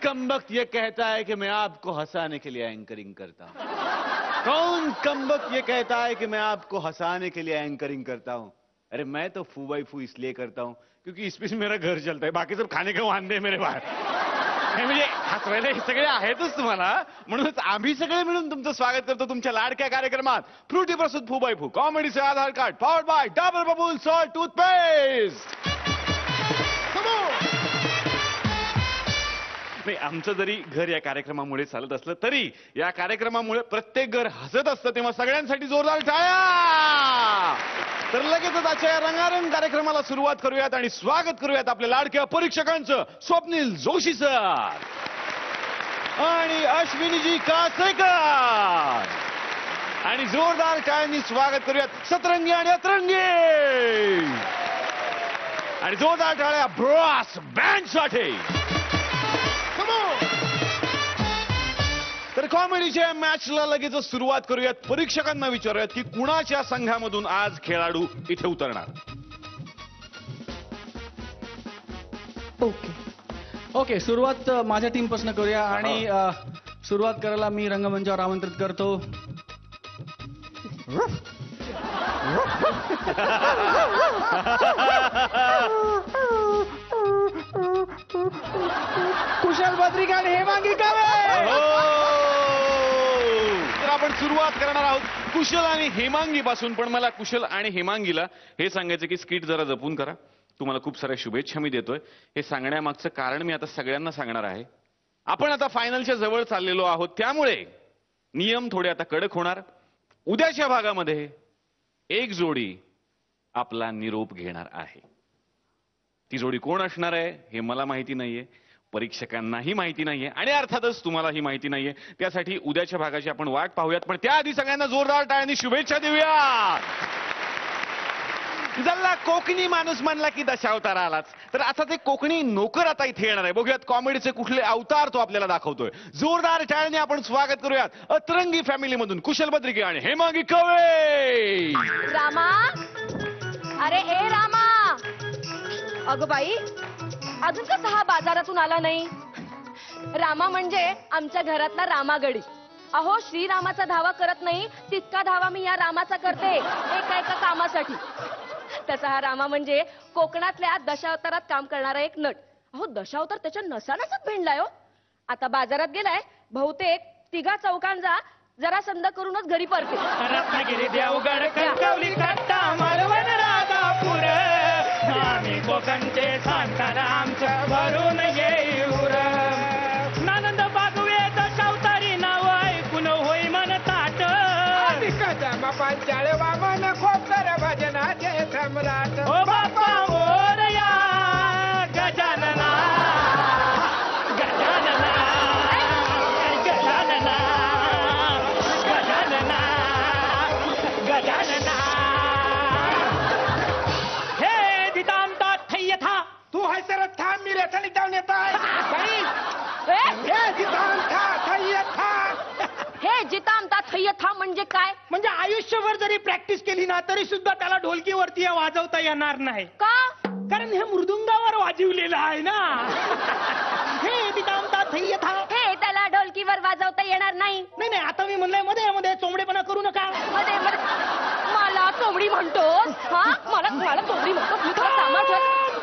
कमबख्त ये कहता है कि मैं आपको हंसाने के लिए एंकरिंग करता हूं? कौन कमबख्त ये कहता है कि मैं आपको हंसाने के लिए एंकरिंग करता हूं? अरे मैं तो फू बाई फू इसलिए करता हूं क्योंकि इसमें से मेरा घर चलता है, बाकी सब खाने का वांदे मेरे बाहेर. म्हणजे हसवायला हे सगळे आहेतच तुम्हाला, म्हणूनच आम्ही सगळे मिळून तुमचं स्वागत करतो तुमच्या लाडक्या कार्यक्रमात फ्रुटी प्रस्तुत फू बाई फू कॉमेडीचे आधार कार्ड पॉवर्ड बाय डबल बबूल सॉल्ट टूथपेस्ट. नाही, आमचं जरी घर या कार्यक्रमामुळे चालत असलं तरी या कार्यक्रमामुळे प्रत्येक घर हसत असतं, तेव्हा सगळ्यांसाठी जोरदार टाळ्या. तर लगेचच आजच्या या रंगारंग कार्यक्रमाला सुरुवात करूयात आणि स्वागत करूयात आपल्या लाडक्या परीक्षकांचं स्वप्नील जोशी सर आणि अश्विनीजी कासेकर. आणि जोरदार टाळ्यांनी स्वागत करूयात सतरंगी आणि अतरंगी. आणि जोरदार टाळ्या ब्रास बँडसाठी. तर कॉमेडीच्या मॅचला लगेच सुरुवात करूयात. परीक्षकांना विचारूयात की कुणाच्या संघामधून आज खेळाडू इथे उतरणार. ओके, सुरुवात माझ्या टीम पासून करूया आणि सुरुवात करायला मी रंगमंचावर आमंत्रित करतो कुशल बद्रिका आणि हेमांगी कावे. तर आपण सुरुवात करणार आहोत कुशल आणि हेमांगी पासून. पण मला कुशल आणि हेमांगीला हे सांगायचं की स्किट जरा जपून करा. तुम्हाला खूप साऱ्या शुभेच्छा मी देतोय. हे सांगण्यामागचं कारण मी आता सगळ्यांना सांगणार आहे. आपण आता फायनलच्या जवळ चाललेलो आहोत, त्यामुळे नियम थोडे आता कडक होणार. उद्याच्या भागामध्ये एक जोडी आपला निरोप घेणार आहे. ती जोडी कोण असणार आहे हे मला माहिती नाहीये, परीक्षकांनाही माहिती नाहीये आणि अर्थातच तुम्हालाही माहिती नाहीये. त्यासाठी उद्याच्या भागाची आपण वाट पाहूयात. पण त्याआधी सगळ्यांना जोरदार टाळ्यांनी शुभेच्छा देऊया. जल्ला कोकणी माणूस म्हणला की दशावतार आलाच, तर आता ते कोकणी नोकर आता इथे येणार आहे. बघूयात कॉमेडीचे कुठले अवतार तो आपल्याला दाखवतोय. जोरदार टाळ्यांनी आपण स्वागत करूयात अतरंगी फॅमिली मधून कुशल बद्रिके आणि हेमांगी कवे. रामा, अरे ए रामा, अगं बाई अजून कसा हा बाजारातून आला नाही? रामा म्हणजे आमच्या घरातला रामागडी. अहो, श्रीरामाचा धावा करत नाही तितका धावा मी या रामाचा करते एका एका कामासाठी. तसा हा रामा म्हणजे कोकणातल्या दशावतारात काम करणारा एक नट. अहो, दशावतार त्याच्या नसानसच भेंडलाय हो. आता बाजारात गेलाय, बहुतेक तिघा चौकांचा जरा संद करूनच घरी परते. रत्नागिरी देवगड कणकवली कट्टा मालवण राजापूर आम्ही कोकणचे सांगताना आमचं भरून येऊर. नानंद बागवे दशावतारी नाव ऐकून होई मन ताट. पंचाळ वामन खोकर भजनाचे सम्राट. ओ बापा मोरया गजानना गजानना गजानना गजानना गजानना. हे दितांता थय्यथा. तू है सर थांब मी रेथानी जाऊन येत आहे. हे जितांथा थय्यथा. हे जितामता थय्यथा म्हणजे काय? म्हणजे आयुष्यभर जरी प्रॅक्टिस केली ना तरी सुद्धा त्याला ढोलकीवरती वाजवता येणार नाही. का? कारण हे मृदुंगावर वाजवलेलं आहे ना. हे दितांता थय्यथा. हे त्याला ढोलकीवर वाजवता येणार नाही. नाही नाही, आता मी म्हणलंय मध्ये मध्ये चोमडेपणा करू नका. मध्ये मला चोमडी म्हणतोस? हा, मला चोमडी म्हणतोस? मी तुला सामाज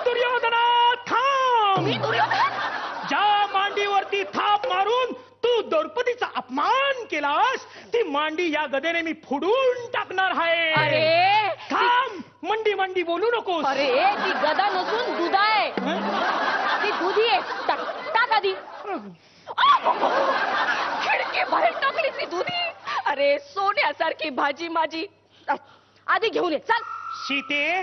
दुर्योधना थांब. मी दुर्योधन? ज्या मांडीवरती थाप मारून तू द्रौपदीचा अपमान केलास ती मांडी या गदेने मी फोडून टाकणार आहे. अरे थांब, मंडी मंडी बोलू नकोस. अरे ती गदा नसून दुधा आहे. ती दुधी आहे. टाक आधी. खिडकी बाहेर टाकली ती दुधी. अरे सोन्यासारखी भाजी माझी. आधी घेऊन ये चल. सीते,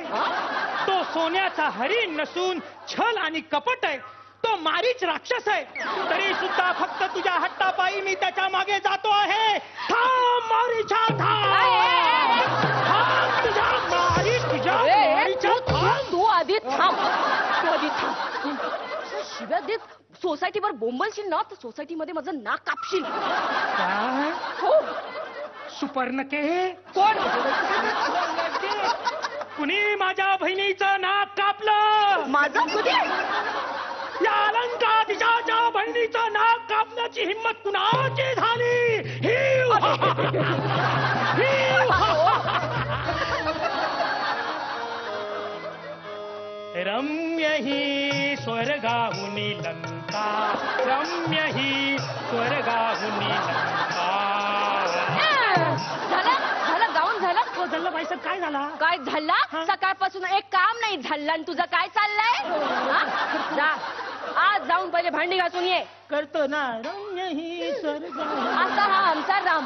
तो सोन्याचा हरिण नसून छल आणि कपट आहे. तो मारीच राक्षस आहे. तरी सुद्धा फक्त तुझ्या हट्टापायी मी त्याच्या मागे जातो आहे. थांब मारीच्या थांब. तुझ्या मारी तुझ्या मारीच्या थांब. तू आधी थांब. तू आधी थांब. शिव्या देत सोसायटीवर बोंबलशील ना तर सोसायटीमध्ये माझं नाक कापशील. काय? हो. सुपर्णके. कोण? कुणी माझ्या बहिणीचं नाक कापलं? माझं कुठे? या अलंका तिच्या बहिणी बहिणीचा नाक कापण्याची हिंमत कुणाची झाली? हिव! हिव! रम्य ही स्वर्गाहुनी लंका, रम्य ही स्वर्गाहुनी लंका. झालं गाऊन झालं. हो झालं बाईसाहेब, काय झाला? काय झाला? हा? सकाळपासून एक काम नाही झालं आणि तुझं काय चाललंय? हा? जा आज जाऊन पहिले भांडी घासून ये. करतो ना. रम्य ही स्वर्ग. असा हा आमचा राम.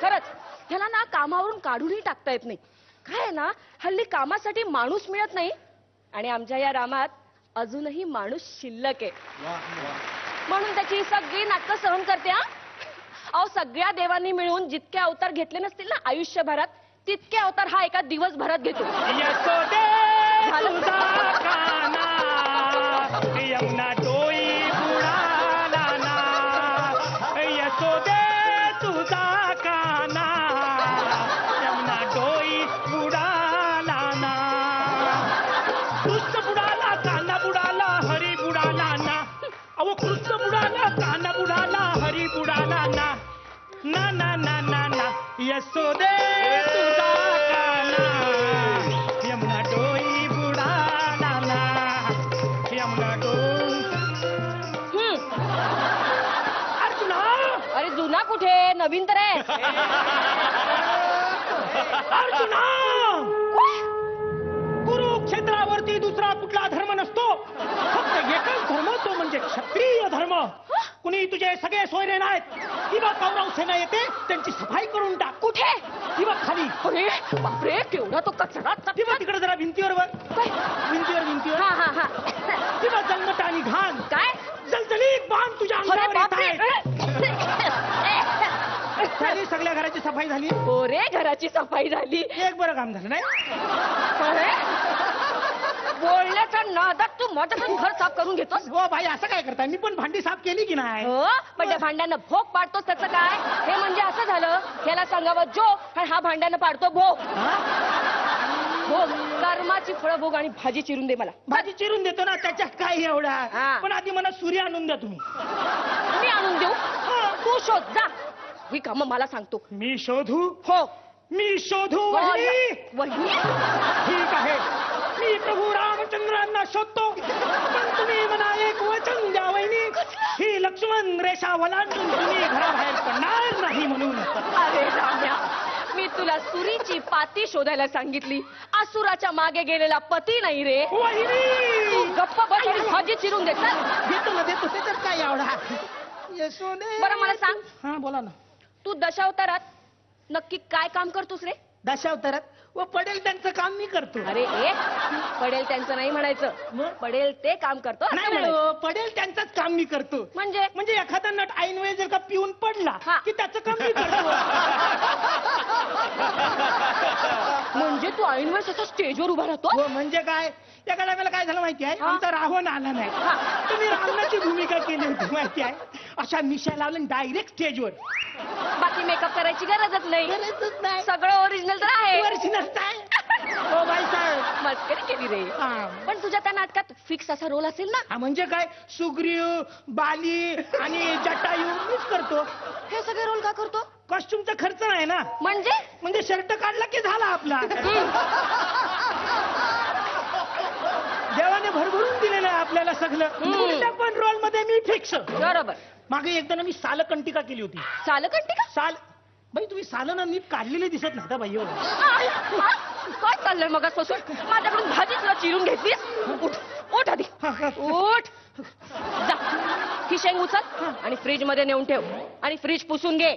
खरंच ह्याला ना कामावरून काढूनही टाकता येत नाही. काय आहे ना, हल्ली कामासाठी माणूस मिळत नाही आणि आमच्या या रामात अजूनही माणूस शिल्लक आहे. म्हणून त्याची सगळी नाटकं सहन करते. हा अहो, सगळ्या देवांनी मिळून जितके अवतार घेतले नसतील ना आयुष्यभरात, तितके अवतार हा एका दिवसभरात घेतो. यशोदे झालं. तुझा काना, यमुना डोई बुडाला ना. यशोदे तुझा काना, यमुना डोई बुडाला ना. कृष्ण बुडाला, काना बुडाला, हरी बुडाला ना. अहो कृष्ण बुडाला, काना बुडाला, हरी बुडाला ना. ना ना ना ना ना. यशोदे तुझा काना, यमुना डोई बुडाला ना. यमुना डोई. अर्जुना, अरे जुना कुठे, नवीन तर आहे. अर्जुना, कुरुक्षेत्रावरती दुसरा कुठला धर्म नसतो, फक्त एकच धर्म, तो म्हणजे क्षत्रिय धर्म. कुणी तुझे सगळे सोयरे नाहीत. किंवा कौरव सेना येते, त्यांची सफाई करून टाक. कुठे? किंवा खाली. अरे बापरे, केवढा तो कचरा. किंवा तिकडे जरा भिंतीवर वर. काय? भिंतीवर. हा हा हा. किंवा जन्मट आणि घाण. काय? जलजलीत बाण तुझ्या अरे अंगावर येत बापरे. आहेत. झाली सगळ्या घराची सफाई झाली. हो रे, घराची सफाई झाली. एक बरं काम झालं नाही. अरे बोलण्याच्या नादात तू माझं पण घर साफ करून घेतोस. हो बाई, असं काय करताय? मी पण भांडी साफ केली की नाही. हो, पण त्या भांड्यानं भोग पाडतोस त्याचं काय? हे म्हणजे असं झालं, ह्याला सांगावं जो आणि हा भांड्यानं पाडतो भोग. भोग, कर्माची फळं भोग आणि भाजी चिरून दे मला. भाजी चिरून देतो ना, त्याच्यात काय एवढा. हा. पण आधी मला सूर्य आणून द्या तुम्ही. मी आणून देऊ? तू शोध जा. ही कामं मला सांगतो. मी शोधू? हो. मी शोधू वहिनी? वहिनी? ठीक आहे, मी प्रभू रामचंद्रांना शोधतो. पण तुम्ही मला एक वचन द्या वहिनी. ही लक्ष्मण रेषा ओलांडून तुम्ही घराबाहेर पडणार नाही म्हणून. अरे राम्या, मी तुला सुरीची पाती शोधायला सांगितली. असुराच्या मागे गेलेला पती नाही रे. वहिनी, तू गप्प बस आणि भाजी चिरून दे. चल. देतो ना, देतो. त्याच्यात काय एवढा. यशोदे. बरं मला सांग, हा बोला ना. तू दशावतारात नक्की काय काम करतोस रे? दशावतारात व पडेल त्यांचं काम मी करतो. अरे पडेल त्यांचं नाही म्हणायचं, मग? पडेल ते काम करतो असं नाही म्हणायचं. हो, पडेल त्यांचंच काम मी करतो. म्हणजे एखादा नट ऐन वेळेस जर का पिऊन पडला हा. की त्याचं काम मी करतो. म्हणजे तू ऐन वेळेस असं स्टेजवर उभा राहतो? हो, म्हणजे काय, एका टायमाला काय झालं माहिती आहे, हा. आमचा रावण आला नाही. हा. तुम्ही रावणाची भूमिका केली होती माहिती आहे. अशा मिशा लावल्या डायरेक्ट स्टेजवर. बाकी मेकअप करायची गरजच नाही. गरजच नाही. सगळं ओरिजिनल तर आहे. ओरिजिनल काय. हो बाई साहेब. मस्करी केली रे. हा. पण तुझ्या त्या नाटकात फिक्स असा रोल असेल ना? हा, म्हणजे काय, सुग्रीव, बाली आणि जटायू मीच करतो. हे सगळे रोल का करतो? कॉस्ट्युमचा खर्च नाही ना. म्हणजे शर्ट काढला की झाला आपला. देवाने भरभरून दिलेलं आहे आपल्याला सगळं. कुठल्या पण रोल मध्ये मी फिक्स. बरोबर. मागे एकदा ना मी सालकंटिका केली होती. सालकंटिका? साल बाई, तुम्ही सालं ना नीट काढलेले दिसत नाही का बाई. काय चाललंय मगाचपासून? माझ्याकडून भाजी तुला चिरून घेतलीस? उठ आधी, उठ. जा, ही शेंग उचल आणि फ्रीज मध्ये नेऊन ठेव आणि फ्रीज पुसून घे.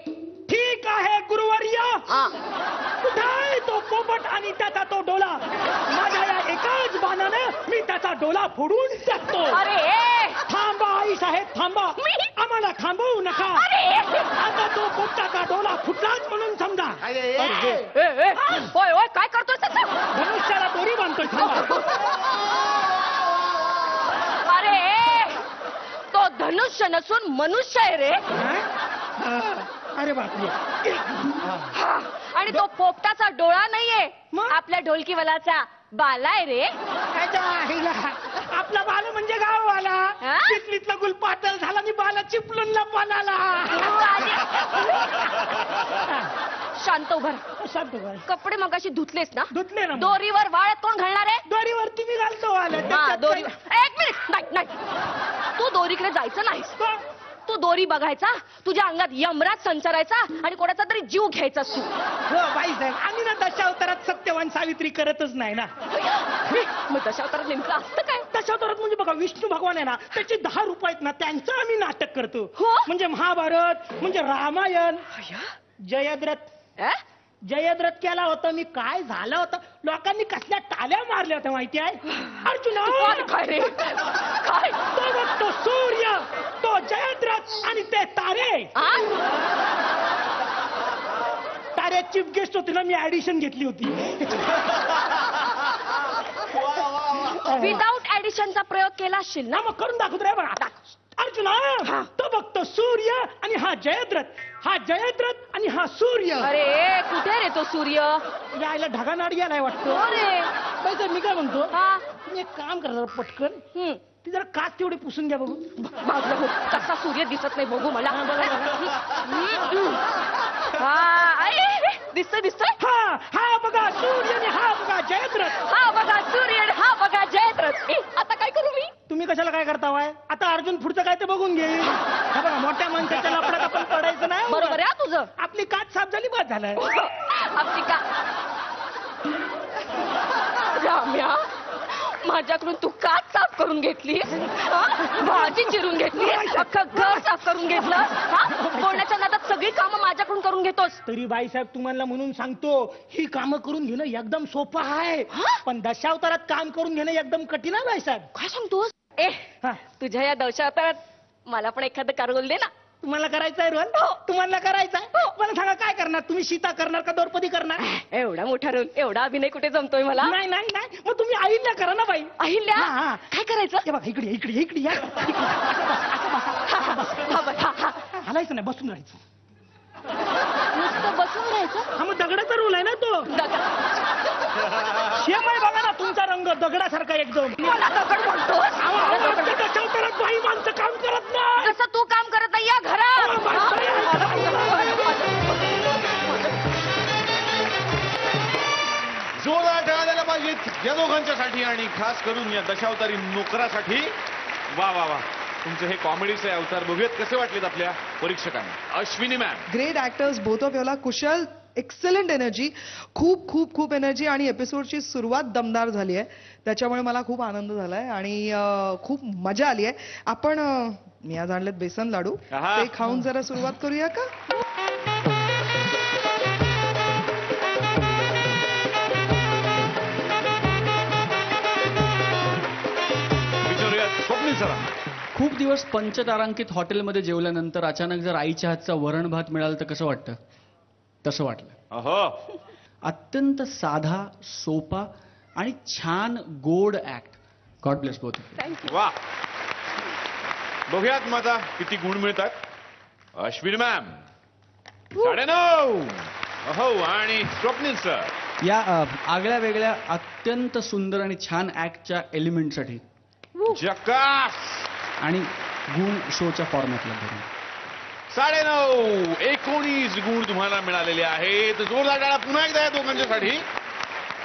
ठीक आहे गुरुवर्य. कुठे आहे तो पोपट आणि त्याचा तो डोला? माझ्या या एकाच बाणानं मी त्याचा डोला फोडून टाकतो. अरे थांबा आई साहेब, थांबा. आम्हाला थांबवू नका. आता तो पोपटाचा डोला फुटलाच म्हणून समजा. होय होय, काय करतोय त्याचं? धनुष्याला दोरी बांधतोय. थांबा. अरे तो धनुष्य नसून मनुष्य आहे रे. अरे बापरे. आणि तो पोपटाचा डोळा नाहीये, मग? आपल्या ढोलकीवालाचा बाला आहे रे. त्याच्या आईला आपला बाल म्हणजे गाववाला. हा? चिखलीतला गुल पातळ झाला आणि बाला चिपळूणला पालाला. शांत उभा राहा. शांत बस. कपडे मगाशी धुतलेस ना? धुतले ना मग. दोरीवर वाळत कोण घालणार आहे? दोरीवरती मी घालतो आलं हा, त्याच्यात दोरी. काय- एक मिनिट. नाही नाही, तू दोरीकडे जायचं नाहीस. का? तू दोरी बघायचा, तुझ्या अंगात यमराज संचारायचा आणि कोणाचा तरी जीव घ्यायचा तू. हो बाईसाहेब, आम्ही ना दशावतारात सत्यवान सावित्री करतच नाही ना. मग दशावतारात नेमकं असतं काय? दशावतारात म्हणजे बघा, विष्णू भगवान आहे ना, त्याचे 10 रूप आहेत ना, त्यांचं आम्ही नाटक करतो. हो? म्हणजे महाभारत, म्हणजे रामायण. जयद्रथ अ? जयद्रथ केला होता मी. काय झालं होतं, लोकांनी कसल्या टाल्या मारल्या होत्या माहिती आहे? काय अर्जुन काय रे? काय? तो बघ, तो सूर्य, तो जयद्रथ आणि ते तारे. आ? तारे चीफ गेस्ट होते ना, मी ऍडिशन घेतली होती. विदाऊट ऍडिशनचा प्रयोग केला असशील ना? ना मग करून दाखवत रे बघा. अर्जुना, तो बघतो सूर्य आणि हा जयद्रथ, हा जयद्रथ आणि हा सूर्य. अरे कुठे रे तो सूर्य? यायला ढगानाड गेलाय वाटतं. अरे बाईसाहेब, मी काय म्हणतो, हा. तुम्ही एक काम करा जरा पटकन, हम्म. ती जरा काच तेवढी पुसून घ्या बघू. बाजूला हो. कसा सूर्य दिसत नाही बघू मला. हा, बघा, हा, अरे, दिसतोय दिसतोय. हा हा बघा सूर्य आणि हा बघा जयद्रथ. हा बघा सूर्य आणि हा बघा जयद्रथ. आता काय करू मी? तुम्ही कशाला काय करतावाय? आता अर्जुन पुढचं काय ते बघून घेईल. हा बघा, मोठ्या माणसाच्या लपड्यात आपण पडायचं नाही. बरोबर आहे हा तुझं. आपली काच साफ झाली, बाद झालाय. आपली का राम्या, माझ्याकडून तू काच साफ करून घेतलीस, हा? भाजी चिरून घेतलीस, अख्खं घर साफ करून घेतलं, हा? बोलण्याच्या नादात सगळी कामं माझ्याकडून करून घेतोस. तरी बाईसाहेब, तुम्हाला म्हणून सांगतो, ही कामं करून घेणं एकदम सोपं आहे. हा? पण दशावतारात काम करून घेणं एकदम कठीण आहे बाईसाहेब. काय सांगतोस? ए, हा. तुझ्या या दशावतारात मला पण एखादं कारगोल दे ना. तुम्हाला करायचंय रोल? हो. तुम्हाला करायचंय? मला सांगा, काय करणार तुम्ही? सीता करणार का द्रौपदी करणार? एवढा मोठा रोल, एवढा अभिनय कुठे जमतोय मला? नाही नाही नाही, मग तुम्ही अहिल्या करा ना बाई. अहिल्या? हा, हा. काय करायचं? हे बघा, इकडे इकडे इकडे या. इकडे. असं बसा, असं बसा. हा, बस, हा, हा. हलायचं नाही, बसून राहायचं. नुसतं बसून राहायचं? हा, मग दगडाचा रोल आहे ना तो. शेम आहे बघा ना तुमचा रंग, दगडासारखा एकदम. मला दगड म्हणतोस? दशावतारात बाई माणसं काम करत नाही. जसं तू काम करत नाही या घरात. जोरदार टाळ्या द्यायला पाहिजेत या दोघांच्यासाठी आणि खास करून या दशावतारी नोकरासाठी. वा वा वा, तुमचे हे कॉमेडीचे अवतार बघूयात कसे वाटलेत आपल्या परीक्षकांना. Ashwini ma'am. Great actors both of योला. कुशल, एक्सलंट एनर्जी, खूप खूप खूप एनर्जी आणि एपिसोडची सुरुवात दमदार झाली आहे, त्याच्यामुळे मला खूप आनंद झालाय आणि खूप मजा आली आहे. आपण मी आज आणलेत बेसन लाडू, आहा. ते खाऊन जरा सुरुवात करूया का? विचारूयात स्वप्नील सर. खूप दिवस पंचतारांकित हॉटेलमध्ये जेवल्यानंतर अचानक जर आईच्या हातचा वरण भात मिळाला तर कसं वाटतं? तसं वाटलं. अहो, अत्यंत साधा, सोपा आणि छान गोड ऍक्ट. God bless both. वा. बघूयात मग आता किती गुण मिळतात. अश्विनी मॅम 9.5. अहो, आणि स्वप्नील सर. या आगळ्या वेगळ्या अत्यंत सुंदर आणि छान ऍक्टच्या एलिमेंटसाठी जकास. आणि गुण शोच्या फॉर्मॅटला धरून 9.5. 19 गुण तुम्हाला मिळालेले आहेत. जोरदार टाळ्या पुन्हा एकदा या दोघांच्यासाठी.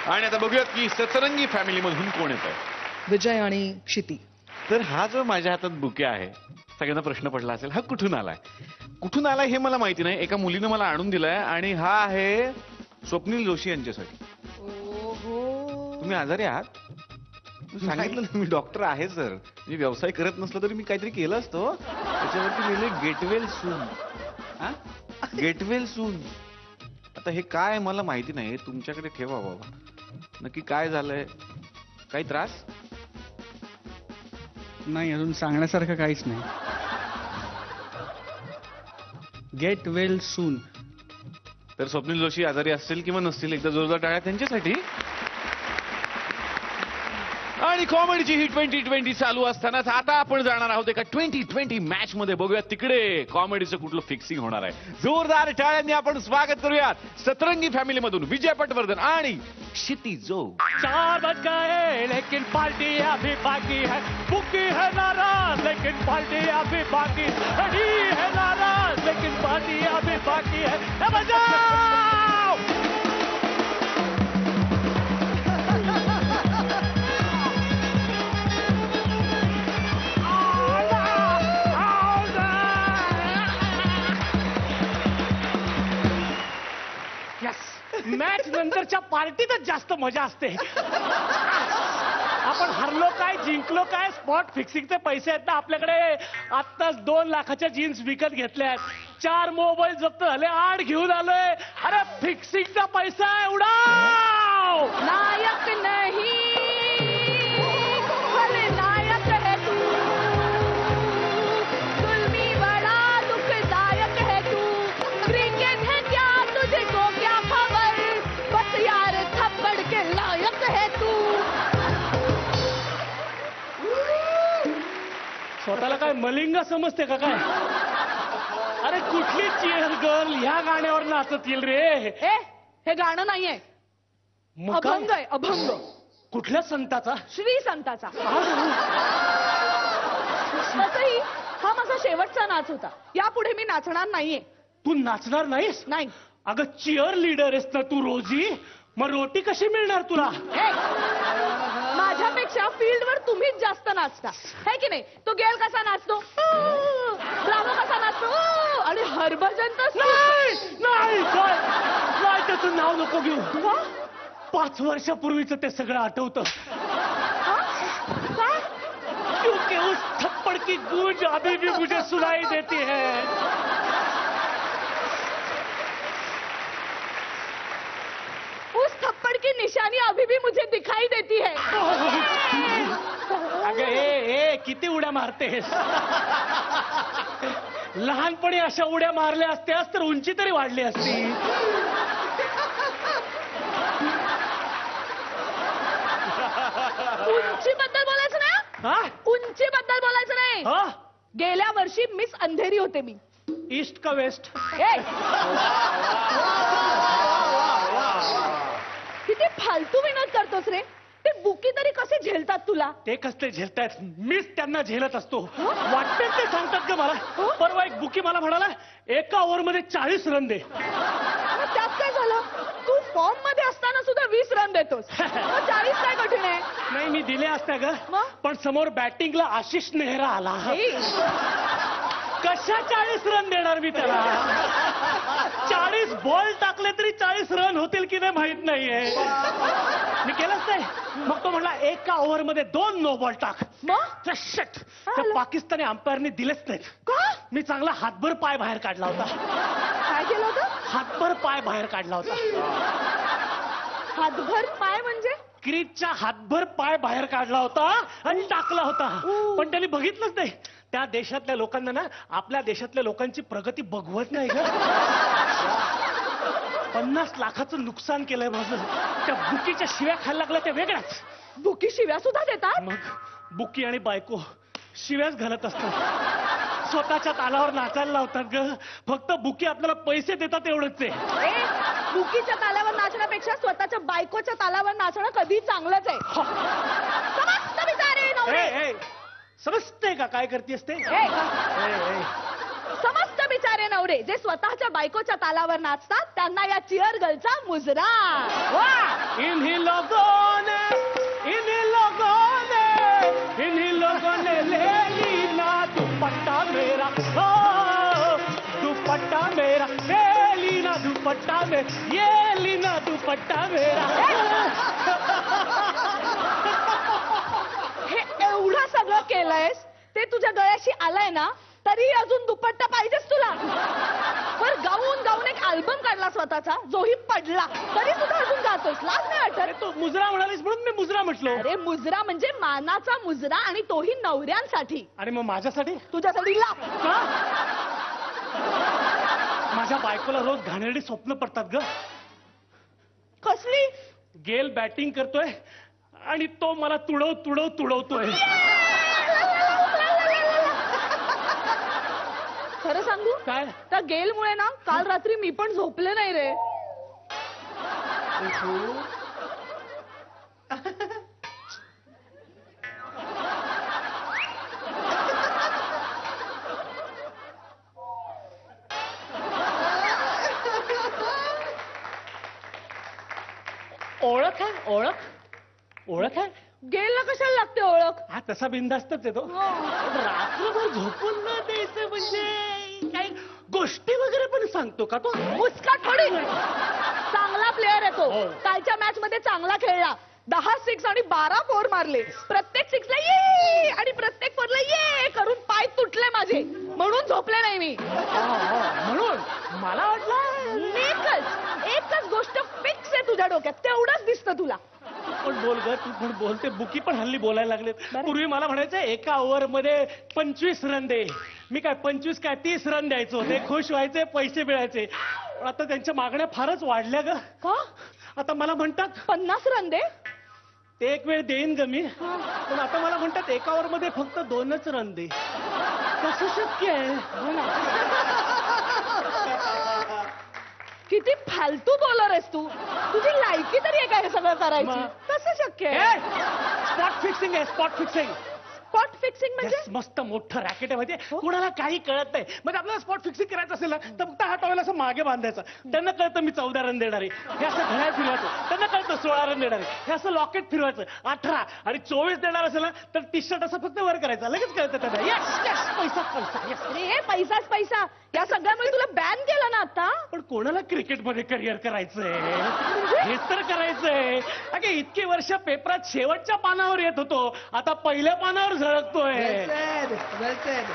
आणि आता बघूयात की सतरंगी फॅमिली मधून कोण येत आहे. विजय आणि क्षिती. तर हा जो माझ्या हातात बुके आहे, सगळ्यांना प्रश्न पडला असेल, हा कुठून आलाय? कुठून आलाय हे मला माहिती नाही. एका मुलीनं मला आणून दिलाय आणि हा आहे स्वप्नील जोशी यांच्यासाठी. तुम्ही आजारी आहात? सांगितलं ना, मी डॉक्टर आहे सर. मी व्यवसाय करत नसलो तरी मी काहीतरी केलं असतो. त्याच्यावरती लिहिले गेटवेल सून. गेटवेल सून. आता हे काय मला माहिती नाही. तुमच्याकडे ठेवा बाबा. नक्की काय झालंय? काही त्रास? नाही, अजून सांगण्यासारखं काहीच नाही. गेट वेल सून. तर स्वप्नील जोशी आजारी असतील किंवा नसतील, एकदा जोरदार टाळ्या त्यांच्यासाठी. आणि कॉमेडीची ही 2020 चालू असतानाच आता आपण जाणार आहोत एका 2020 मॅच मध्ये. बघूया तिकडे कॉमेडीचं कुठलं फिक्सिंग होणार आहे. जोरदार टाळ्यांनी आपण स्वागत करूयात सतरंगी फॅमिली मधून विजय पटवर्धन आणि क्षितिज जोग. 4 बज गए लेकिन पार्टी अभी बाकी है. बुकी है नाराज लेकिन पार्टी अभी बाकी. अड़ी है नाराज लेकिन पार्टी अभी बाकी है. बजाओ. मॅच नंतरच्या पार्टीतच जास्त मजा असते. आपण हरलो काय जिंकलो काय स्पॉट फिक्सिंगचे पैसे आहेत ना आपल्याकडे. आत्ताच 2 लाखाच्या जीन्स विकत घेतल्यात, 4 मोबाईल जप्त झाले, 8 घेऊन आलोय. अरे फिक्सिंगचा पैसा एवढा नायक नहीं खलनायक है तू. जुल्मी बड़ा दुखदायक है तू. क्रिकेट है क्या तुझको क्या खबर. बस यार थप्पड़ के लायक है तू. स्वतःला काय मलिंगा समजते का काय. अरे कुठली चीअर गर्ल ह्या गाण्यावर नाचत येईल रे. हे गाणं नाहीये, मग काय? अभंग आहे अभंग. कुठल्या संताचा. श्री संताचा. तसंही हा माझा शेवटचा नाच होता. यापुढे मी नाचणार नाहीये. तू नाचणार नाहीस. नाही. अगं चिअर लीडर आहेस ना तू रोजी. मग रोटी कशी मिळणार तुला. माझ्यापेक्षा फील्डवर तुम्हीच जास्त नाचता है की नाही. तो गेल कसा नाचतो, ब्रावो कसा नाचतो, आणि हरभजन तर नाही त्याचं नाव नको घेऊ. 5 वर्षापूर्वीच ते सगळं आठवतं. क्योंकि उस थप्पड़ की गूंज अभी भी मुझे सुनाई देती है. उस थप्पड़ की निशानी अभी भी मुझे दिखाई देती है. अगं ए किती उड्या मारतेस. लहानपणी अशा उड्या मारल्या असत्यास तर उंची तरी वाढली असती. उंचीबद्दल बोलायचं नाही. हा? उंचीबद्दल बोलायचं नाही. हा? गेल्या वर्षी मिस अंधेरी होते मी. ईस्ट का वेस्ट. किती फालतू विनोद करतोस रे. ते बुकी तरी कसे झेलतात तुला. ते कसले झेलतायत. मीच त्यांना झेलत असतो. वाटते ते सांगतात का मला. परवा एक बुकी मला म्हणाला एका ओव्हरमध्ये 40 रन दे. मग त्यात काय झालं. तू फॉर्म मध्ये असताना सुद्धा 20 रन देतोस. 40 काय कठीण आहे. नाही मी दिले असत्या ग. मग? पण समोर बॅटिंगला आशिष नेहरा आला. कशा 40 रन देणार मी त्याला. 40 बॉल टाकले तरी 40 रन होतील की नाही माहित नाहीये. मी केलंच नाही. मग तो म्हणला एका ओव्हरमध्ये 2 नो बॉल टाक. मग शट. त्या पाकिस्तानी अंपायरने दिलेच नाहीत. का. मी चांगला हातभर पाय बाहेर काढला होता. काय केलं होतं. हातभर पाय बाहेर काढला होता. हातभर पाय म्हणजे. क्रीजच्या हातभर पाय बाहेर काढला होता आणि टाकला होता. पण त्यांनी बघितलंच नाही. त्या देशातल्या लोकांना ना आपल्या देशातल्या लोकांची प्रगती बघवत नाही ग. 50 लाखाचं नुकसान केलंय माझं. त्या बुकीच्या शिव्या खायला लागल्या त्या वेगळ्याच. बुकी शिव्या सुद्धा देतात. मग बुकी आणि बायको शिव्याच घालत असतात. स्वतःच्या तालावर नाचायला लावतात ग. फक्त बुकी आपल्याला पैसे देतात एवढंच आहे. बुकीच्या तालावर नाचण्यापेक्षा स्वतःच्या बायकोच्या तालावर नाचणं कधी चांगलंच आहे. समजतं बिचारे नवरे. समजते का काय करतेस ते. समजतं बिचारे नवरे जे स्वतःच्या बायकोच्या तालावर नाचतात त्यांना या चिअर गर्लचा मुजरा. इन्हीं लोगों ने ले ली ना दुपट्टा मेरा. दुपट्टा मेरा ले ली ना दुपट्टा मेरा. ये ली ना दुपट्टा मेरा. हे एवढं सगळं केलंयस ते तुझ्या गळ्याशी आलंय ना तरी अजून दुपट्टा पाहिजेच तुला. पर गाऊन एक अल्बम काढला स्वतःचा जोही पडला तरी सुद्धा अजून जातोयस. लाज नाही वाटत. तू मुजरा म्हणालीस म्हणून मी मुजरा म्हटलो. अरे मुजरा म्हणजे मानाचा मुजरा आणि तोही नवऱ्यांसाठी. आणि मग माझ्यासाठी. तुझ्यासाठी लाभ. माझ्या बायकोला रोज घाणेरडी स्वप्न पडतात ग. कसली. गेल बॅटिंग करतोय आणि तो मला तुडवतोय. खरं सांगू काय? त्या गेलमुळे ना काल रात्री मी पण झोपले नाही रे. ओळख आहे. गेलला कशाला लागते ओळख? हा तसा बिनधास्तच येतो. रात्रभर झोपून न द्यायचं म्हणजे काही गोष्टी वगैरे पण सांगतो का तो? मुस्का थोडी. चांगला प्लेअर आहे तो. कालच्या मॅच मध्ये चांगला खेळला. 10 सिक्स आणि 12 फोर मारले. प्रत्येक सिक्सला ये आणि प्रत्येक फोरला ये करून पाय तुटले माझे, म्हणून झोपले नाही मी. म्हणून मला वाटलं एकच गोष्ट फिक्स आहे तुझ्या डोक्यात, तेवढंच दिसतं तुला. पण बोल ग, तू पण बोलते. बुकी पण हल्ली बोलायला लागलेत. बरं. पूर्वी मला म्हणायचं एका ओव्हर मध्ये 25 रन दे. मी काय 25 काय 30 रन द्यायचो. ते खुश व्हायचे, पैसे मिळायचे. पण आता त्यांच्या मागण्या फारच वाढल्या ग. का? आता मला म्हणतात 50 रन दे. ते एक वेळ देईन ग मी, पण आता मला म्हणतात एका ओव्हर मध्ये फक्त 2च रन दे. कसं शक्य आहे? किती फालतू बॉलर आहेस तू. तुझी लायकी तरी आहे का हे सगळं करायची? मग? कसं शक्य आहे? स्पॉट फिक्सिंग आहे, स्पॉट फिक्सिंग. स्पॉट फिक्सिंग म्हणजे? Yes, मस्त मोठं रॅकेट आहे माहितीये. कुणाला काही कळत नाही. म्हणजे आपल्याला स्पॉट फिक्सिंग करायचं असेल ना तर फक्त हा टॉवेल असं मागे बांधायचा. त्यांना कळतं मी 14 रन देणार आहे. हे असं घड्याळ फिरवायचं. त्यांना कळतं 16 रन देणार आहे. हे असं लॉकेट फिरवायचं 18 आणि 24 देणार असेल ना तर टी शर्ट असं फक्त वर करायचं. लगेच कळतं त्यांना. यस पैसा यस. अरे हे पैसाच पैसा. या सगळ्यामुळे तुला बॅन केलं ना आता. पण कोणाला क्रिकेटमध्ये करिअर करायचंय? हेच तर करायचंय. अगे इतकी वर्ष पेपरात शेवटच्या पानावर येत होतो, आता पहिल्या पानावर झळकतोय. Well said.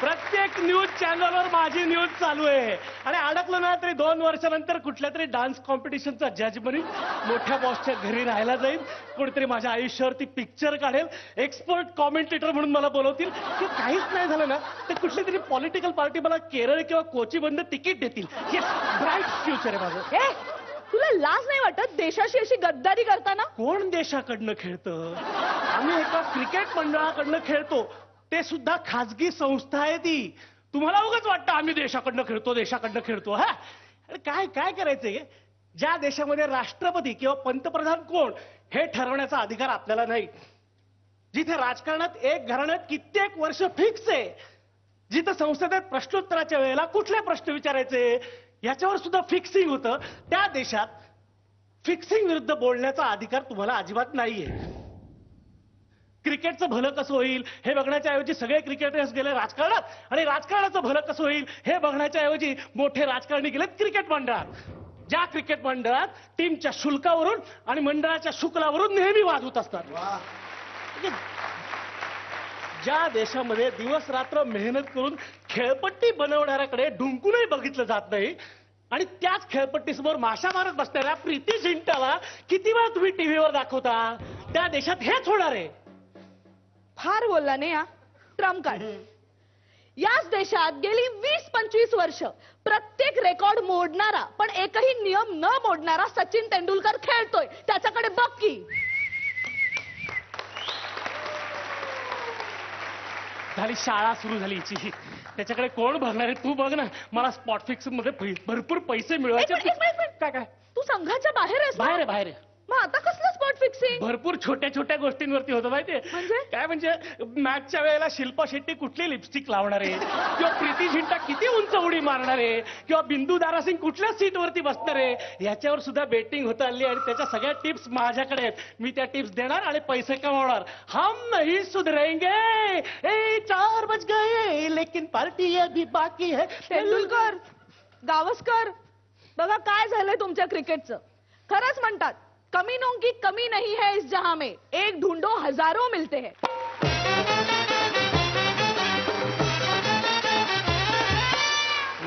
प्रत्येक न्यूज चॅनलवर माझी न्यूज चालू आहे. आणि अडकलं ना तरी 2 वर्षानंतर कुठल्या तरी डान्स कॉम्पिटिशनचा जज बनीन. मोठ्या बॉसच्या घरी राहायला जाईल. कोणीतरी माझ्या आयुष्यावरती पिक्चर काढेल. एक्सपर्ट कॉमेंटेटर म्हणून मला बोलवतील. की काहीच नाही झालं ना तर कुठली तरी पॉलिटिकल पार्टी मला केरळ किंवा कोची बंद तिकीट देतील. येस, ब्राईट फ्युचर आहे माझं. ए तुला लाज नाही वाटत देशाशी अशी गद्दारी करताना? कोण देशाकडनं खेळतं? आम्ही एका क्रिकेट मंडळाकडनं खेळतो. ते सुद्धा खाजगी संस्था आहे ती. तुम्हाला उगाच वाटतं आम्ही देशाकडनं खेळतो. हा अरे काय काय करायचंय? ज्या देशामध्ये राष्ट्रपती किंवा पंतप्रधान कोण हे ठरवण्याचा अधिकार आपल्याला नाही. जिथे राजकारणात एक घराण्यात कित्येक वर्ष फिक्स आहे. जिथे संसदेत प्रश्नोत्तराच्या वेळेला कुठले प्रश्न विचारायचे याच्यावर सुद्धा फिक्सिंग होतं. त्या देशात फिक्सिंग विरुद्ध बोलण्याचा अधिकार तुम्हाला अजिबात नाहीये. क्रिकेटचं भलं कसं होईल हे बघण्याच्या ऐवजी सगळे क्रिकेटर्स गेले राजकारणात, आणि राजकारणाचं भलं कसं होईल हे बघण्याच्या ऐवजी मोठे राजकारणी गेलेत क्रिकेट मंडळात. ज्या क्रिकेट मंडळात टीमच्या शुल्कावरून आणि मंडळाच्या शुल्कावरून नेहमी वाद होत असतात. ज्या देशामध्ये दिवस रात्र मेहनत करून खेळपट्टी बनवणाऱ्याकडे ढुंकूनही बघितलं जात नाही, आणि त्याच खेळपट्टीसमोर माशा मारत बसणाऱ्या प्रीती झिंटाला किती वेळा तुम्ही टीव्हीवर दाखवता, त्या देशात हेच होणार आहे. फार बोलला नाही या ट्रम्प कार्ड. याच देशात गेली 20-25 वर्ष प्रत्येक रेकॉर्ड मोडणारा पण एकही नियम न मोडणारा सचिन तेंडुलकर खेळतोय. त्याच्याकडे बघ की. झाली शाळा सुरू झाली हिची. त्याच्याकडे कोण बघणार आहे? तू बघ ना. मला स्पॉट फिक्सिंग मध्ये भरपूर पैसे मिळवायचे. एक मिनिट. काय काय? तू संघाच्या बाहेर आहेस ना? बाहेर आहे, बाहेर आहे. मग आता कसलं स्पॉट फिक्सिंग? भरपूर छोट्या छोट्या गोष्टींवरती होतं माहितीये. म्हणजे? काय म्हणजे मॅचच्या वेळेला शिल्पा शेट्टी कुठली लिपस्टिक लावणार आहे, किंवा प्रीती झिंटा किती उंच उडी मारणार आहे, किंवा बिंदू दारासिंग कुठल्या सीटवरती बसणार आहे, याच्यावर सुद्धा बेटिंग होत आली. आणि त्याच्या सगळ्या टिप्स माझ्याकडे आहेत. मी त्या टिप्स देणार आणि पैसे कमावणार. हम नहीं सुधरेंगे. 4 बज गए लेकिन पार्टी अभी बाकी है. तेंडुलकर, गावस्कर, बघा काय झालंय तुमच्या क्रिकेटचं. खरंच म्हणतात कमीनों की कमी नहीं है इस जहां में, एक ढूंढो हजारों मिलते हैं.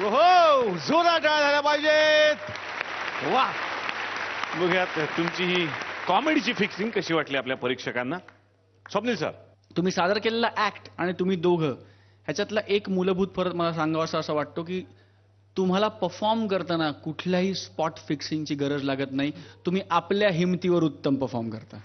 हो जोरात टाळ्या झाल्या पाहिजेत. वा. बघूयात तुमची ही कॉमेडीची फिक्सिंग कशी वाटली आपल्या परीक्षकांना. स्वप्नील सर, तुम्ही सादर केलेला ऍक्ट आणि तुम्ही दोघं ह्याच्यातला एक मूलभूत फरक मला सांगावासा असं वाटतो की तुम्हाला परफॉर्म करताना कुठल्याही स्पॉट फिक्सिंगची गरज लागत नाही. तुम्ही आपल्या हिमतीवर उत्तम परफॉर्म करता.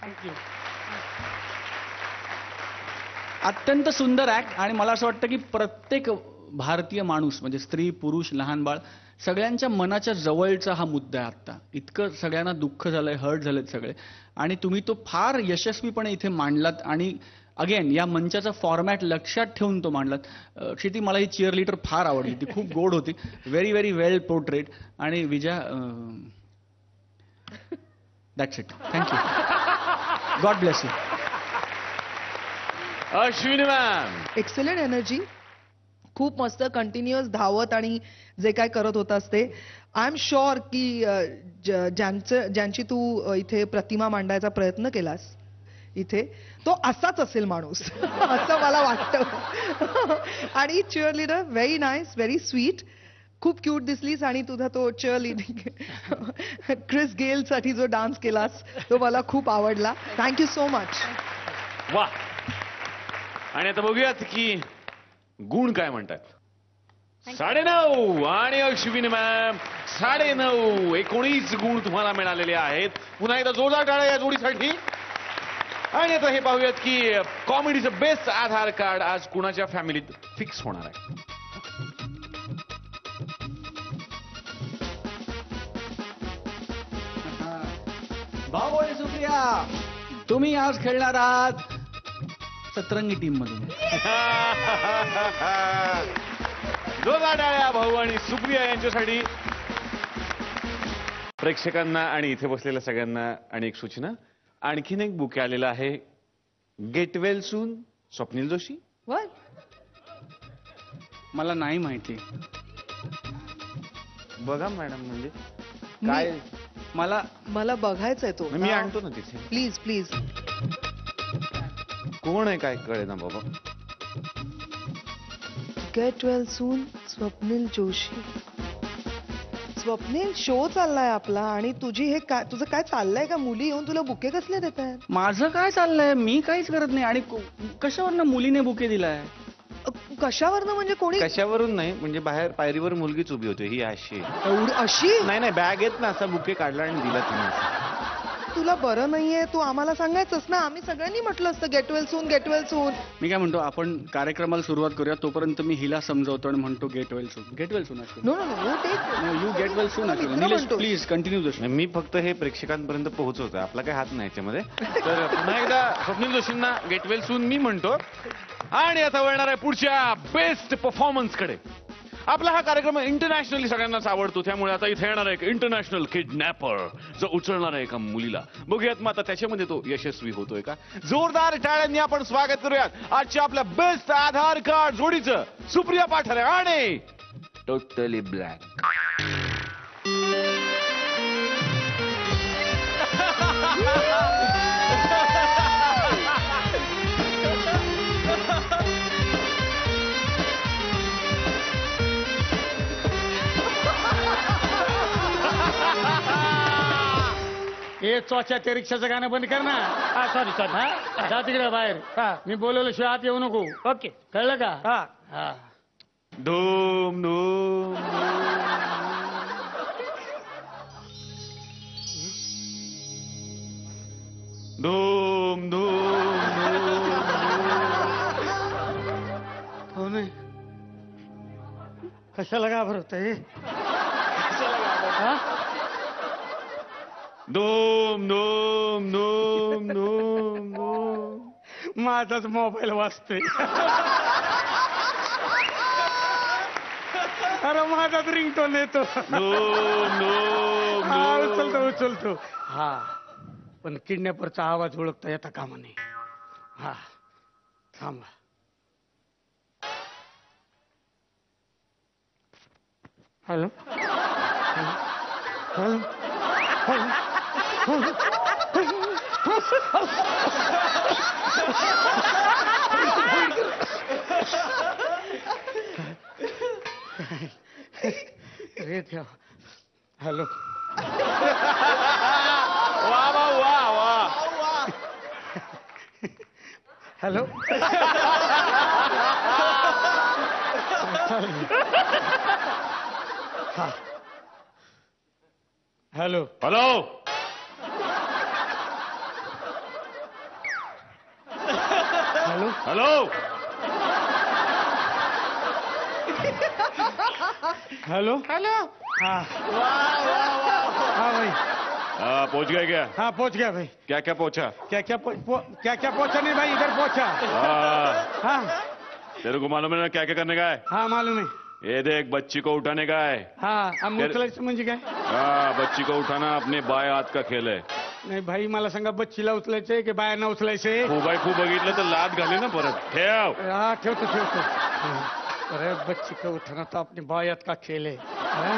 अत्यंत सुंदर ऍक्ट. आणि मला असं वाटतं की प्रत्येक भारतीय माणूस म्हणजे स्त्री पुरुष लहान बाळ सगळ्यांच्या मनाच्या जवळचा हा मुद्दा आहे आत्ता. इतकं सगळ्यांना दुःख झालंय, हर्ट झालेत सगळे, आणि तुम्ही तो फार यशस्वीपणे इथे मांडलात. आणि अगेन या मंचाचा फॉर्मॅट लक्षात ठेवून तो मांडलात. क्षिती, मला ही चिअर लीडर फार आवडली, ती खूप गोड होती. व्हेरी व्हेरी वेल पोर्ट्रेट. आणि Vijaya, that's it. Thank you. God bless you. Ashwini ma'am. Excellent energy, खूप मस्त कंटिन्युअस धावत आणि जे काय करत होतास ते. आय एम शुअर की ज्यांची तू इथे प्रतिमा मांडायचा प्रयत्न केलास इथे, तो असाच असेल माणूस असं मला वाटतं. आणि cheer leader very nice, very sweet, खूप क्यूट दिसलीस. आणि तुझा तो चिअर लीडिंग क्रिस गेल साठी जो डान्स केलास तो मला खूप आवडला. Thank you so much. वा. आणि आता बघूयात की गुण काय म्हणतात. 9.5 आणि अश्विनी मॅम 9.5, 19 गुण तुम्हाला मिळालेले आहेत. पुन्हा एकदा जोरदार टाळ्या या जोडीसाठी. आणि आता हे पाहूयात की कॉमेडीचं बेस्ट आधार कार्ड आज कुणाच्या फॅमिलीत फिक्स होणार आहे. भाऊ आणि सुप्रिया, तुम्ही आज खेळणार आहात सतरंगी टीम मधून. जोरदार टाळ्या भाऊ आणि सुप्रिया यांच्यासाठी. प्रेक्षकांना आणि इथे बसलेल्या सगळ्यांना आणि एक सूचना, आणखीन एक बुके आलेला आहे. गेट वेल सून, स्वप्नील जोशी. मला नाही माहिती. बघा मॅडम, म्हणजे काय मला बघायचंय तो. मी आणतो ना तिथे. Please please. कोण आहे काय कळे ना बाबा. गेट वेल सून, स्वप्नील जोशी. स्वप्नील, शो चाललाय आपला आणि तुझं काय चाललंय का? मुली येऊन तुला बुके कसले देत आहेत? माझं काय चाललंय? मी काहीच करत नाही. आणि कशावरनं मुलीने बुके दिलाय? कशावरनं म्हणजे? कोणी? कशावरून नाही, म्हणजे बाहेर पायरीवर मुलगीच उभी होती. ही अशी अशी? नाही, बॅग येत ना, असा बुके काढला आणि दिला तिने. तुला बरं नाहीये, तू आम्हाला सांगायचंस ना. आम्ही सगळ्यांनी म्हटलं असतं gate well soon, get well सून. मी काय म्हणतो, आपण कार्यक्रमाला सुरुवात करूया. तोपर्यंत मी हिला समजवतो आणि म्हणतो get well soon. Get well soon. No no no, you get well soon. Nilesh please continue Joshi. मी फक्त हे प्रेक्षकांपर्यंत पोहोचवतो, आपला काही हात नाही याच्यामध्ये. तर पुन्हा एकदा स्वप्नील जोशींना गेट वेल सून मी म्हणतो. आणि आता वळणार आहे पुढच्या बेस्ट परफॉर्मन्स कडे. आपला हा कार्यक्रम इंटरनॅशनली सगळ्यांनाच आवडतो, त्यामुळे आता इथे येणार आहे एक इंटरनॅशनल किडनॅपर जो उचलणार आहे एका मुलीला. बघूयात मग आता त्याच्यामध्ये तो यशस्वी होतोय का. जोरदार टाळ्यांनी आपण स्वागत करूयात आजच्या आपल्या बेस्ट आधार कार्ड जोडीचं. सुप्रिया पाठारे आणि टोटली ब्लॅक. हे चोच्या त्या रिक्षाचं गाणं बंद कर ना. सॉरी जा तिकडे बाहेर. मी बोलवलं शिवाय आत येऊ नको. ओके, कळलं का? हा. धूम धूम धूम धूम. हो नाही, कशाला घाबरतोय? धूम धूम धूम धूम धूम. माझाच मोबाईल वाजतोय. अरे माझाच रिंगटोन येतो. धूम धूम हा, धूम. उचलतो. हा, पण किडनॅपरचा आवाज ओळखता येता कामा नये. हा, थांबा. हॅलो हॅलो रे देवा. हॅलो. वा वा वा वा. Hello. Hello hello hello hello hello hello. हाँ हाँ भाई पहुंच गए क्या हाँ पहुंच गया भाई क्या क्या पहुंचा क्या क्या पहुंचा नहीं भाई इधर पहुंचा हाँ, हाँ तेरे को मालूम है ना क्या क्या करने का है हाँ मालूम है ये देख बच्ची को उठाने का है हाँ अब उचलायचं म्हणजे काय हाँ बच्ची को उठाना अपने बाय हाथ का खेल है नाही भाई मला सांगा बच्चीला उचलायचंय की बायांना उचलायचंय खूबाई खूप बघितलं तर लाद घाले ना परत ठेव हाँ ठेवतो अरे बच्ची का उठना तो अपनी बायात का खेळ आहे हाँ?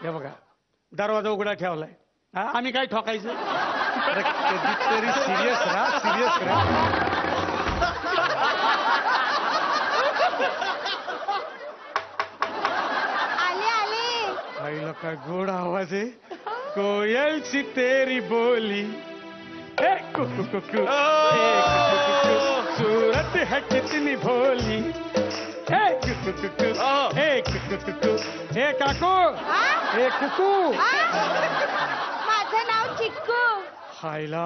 हे बघा दरवाजा उघडा ठेवलाय हा, आम्ही काय ठोकायचं अरे कधीतरी सिरियस राहा आले आले. आईला काय गोड आवाज आहे कोयल सी तेरी बोली ए कुकू कुकू ए कुकू कुकू सूरत है कितनी भोली ए कुकू कुकू ए कुकू कुकू ए काकू हा? ए कुकू हा? माझं नाव चिक्कू. हायला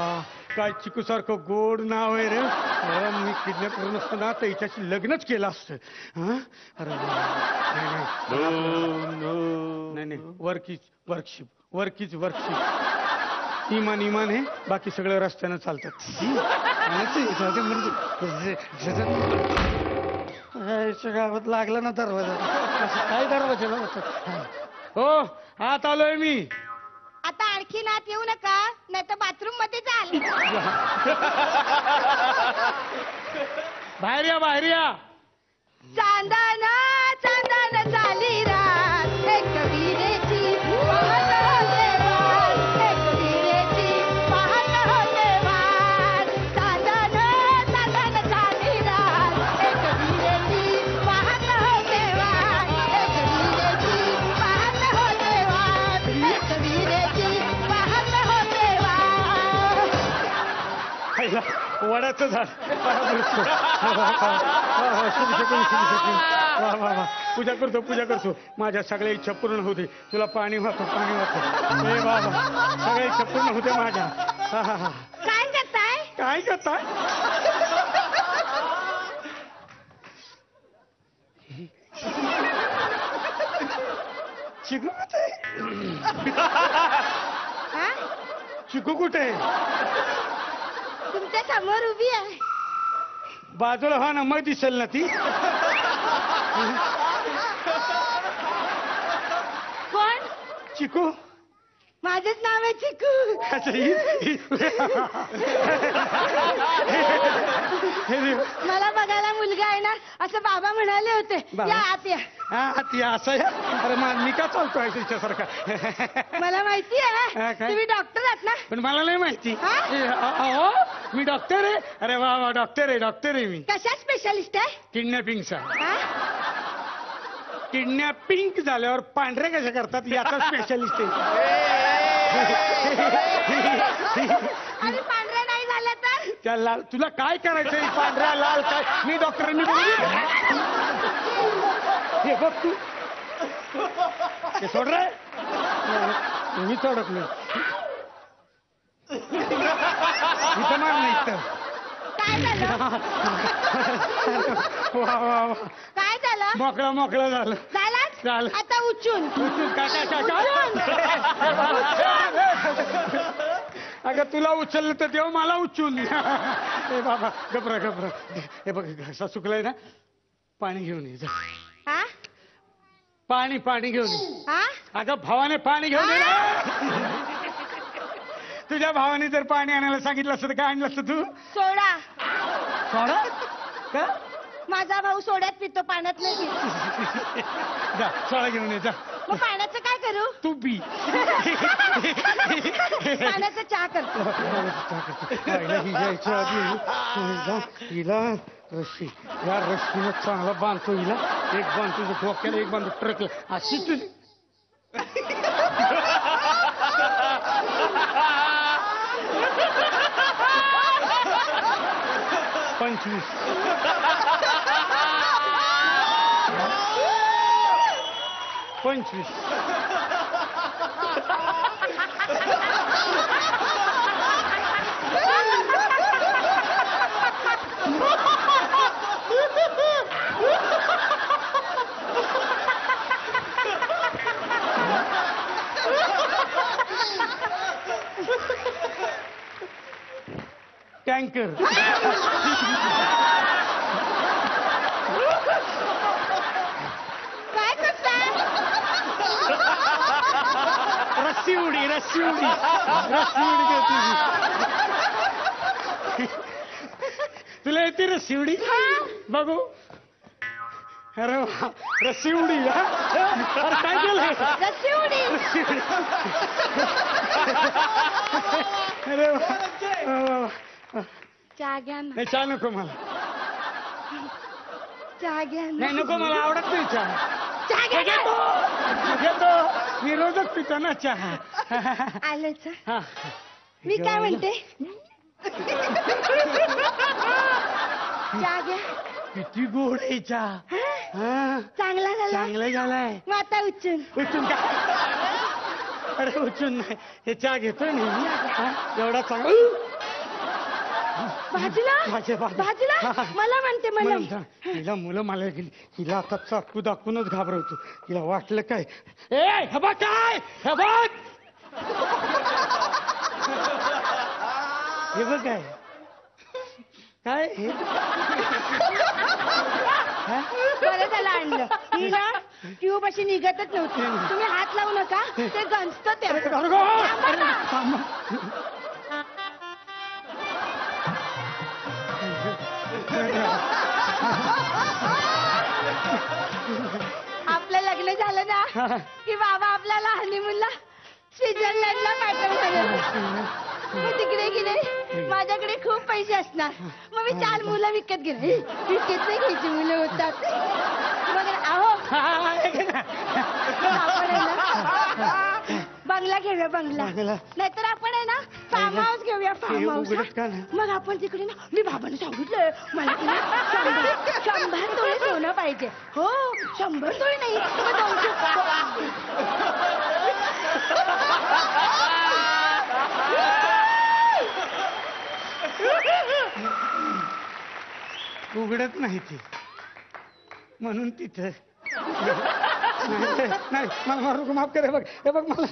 काय चिकू सारखं गोड नाव आहे रे अरे मी किडनॅप करून असतो ना तर हिच्याशी लग्नच केलं असतं हं? अरे नाही नाही नाही वर्कीच इमान आहे बाकी सगळं रस्त्यानं चालतात गावात लागला ना दरवाजा काय दरवाजा हो आत आलोय मी आता आणखी नात येऊ नका नाही तर बाथरूम मध्ये जाल. बाहेर या चांदना चांदना झाली रात एक कविरेची पाहत होते वाट एक कविरेची पाहत होते वाट चांदना चांदना झाली रात एक कविरेची पाहत होते वाट एक कविरेची पाहत होते वाट एक कविरेची पाहत होते वाट. खायला वडाचं झाड पूजा करतो माझ्या सगळ्या इच्छा पूर्ण होते तुला पाणी वाहतो हे बाबा सगळ्या इच्छा पूर्ण होते माझ्या काय करताय? काय करताय चिकू कुठे हा? चिकू कुठे तुमच्या समोर उभी आहे. बाजूला हा ना मग दिसेल ना ती कोण? चिकू माझंच नाव आहे चिकू. मला बघायला मुलगा आहे ना असं बाबा म्हणाले होते. बाबा? या आत या. हा ती असं आहे अरे मी का चालतो आहे तिच्यासारखा मला माहिती हा, आहे काय? तुम्ही डॉक्टर आहात ना. पण मला नाही माहिती हा? अहो मी डॉक्टर आहे अरे वा डॉक्टर आहे मी कशा स्पेशालिस्ट आहे? किडनॅपिंगचा हा? किडनॅपिंग झाल्यावर पांढरे कशा करतात याचा स्पेशालिस्ट आहे आणि पांढऱ्या नाही झाल्या तर? त्या लाल तुला काय करायचंय पांढऱ्या लाल काय मी डॉक्टर हे बघ तू ते सोड रे मी सोडत नाही इथं मार नाही इथं काय झालं? वा काय झालं? मोकळं झालं झालं? आता उचून अगं तुला उचललं तर देव मला उचलून ए बाबा घबरा हे बघ घसा सुकलाय ना पाणी घेऊन ये जा हा? पाणी घेऊन ये हा? अगं भावाने पाणी घेऊन ये तुझ्या भावाने जर पाणी आणायला सांगितलं असतं तर काय आणलं असतं तू सोडा. सोडा का माझा भाऊ सोड्यात पितो पाण्यात नाही पित. जा सोडा घेऊन ये जा मग पाण्याचं काय करू? तू पी पाण्याचा चहा करतो. हिच्या आधी हिला रस्सी या रस्सीनं चांगला बांधतो हिला एक बांधतो तुझ्या डोक्याला एक बांधतो ट्रकला अशी तुझी 25. टँकर. काय करताय? रस्सी उडी रस्सी उडी रस्सी उडी घेते. तुला येते रस्सी उडी? बघू. अरे वा, रस्सी उडी. हा? अरे काय केलंय? रस्सी उडी. अरे वा, वा, वा. चहा घ्या ना. नाही चहा नको मला. चहा घ्या ना. नाही नको मला आवडत नाही चहा. चहा घ्या ना. घेतो मी रोजच पितो ना चहा. आलंच. हा. मी काय म्हणते, चहा घ्या. किती गोड आहे चहा. हा. चांगला झाला. चांगलं झालंय. मग आता उचून. उचून का? अरे उचून नाही, हे चहा घेतोय ना मी. हा? एवढा चांगला. बाजूला बाजूला. मला म्हणते मला. हिला मुलं मला गेली. हिला आता चाकू दाखवूनच घाबरवतो. हिला वाटलं काय. ए हे बघ काय, हे बघ, हे बघ काय काय हे. बरं झालं आणलं. ही ना ट्यूब अशी निघतच नव्हती. तुम्ही हात लावू नका, ते गंजतं ते. आपलं लग्न झालं ना की बाबा आपल्याला हनीमूनला स्वित्झर्लंडला पाठवणार. मग तिकडे गेले, माझ्याकडे खूप पैसे असणार. मग मी 4 मुलं विकत गेले. विकत नाही घ्यायची मुलं होतात. मग अहो आपण आहे ना बंगला घेऊया, बंगला. नाहीतर आपण आहे ना फार्म हाऊस घेऊया, फार्म हाऊस. मग आपण तिकडे ना, मी बाबांना सांगितलंय मला की ना 100 तोळे सोनं पाहिजे. हो 100 तोळे नाही, मग 200. उघडत नाही ती म्हणून तिथं. नाही मला मारू माफ कर. बघ हे बघ मला.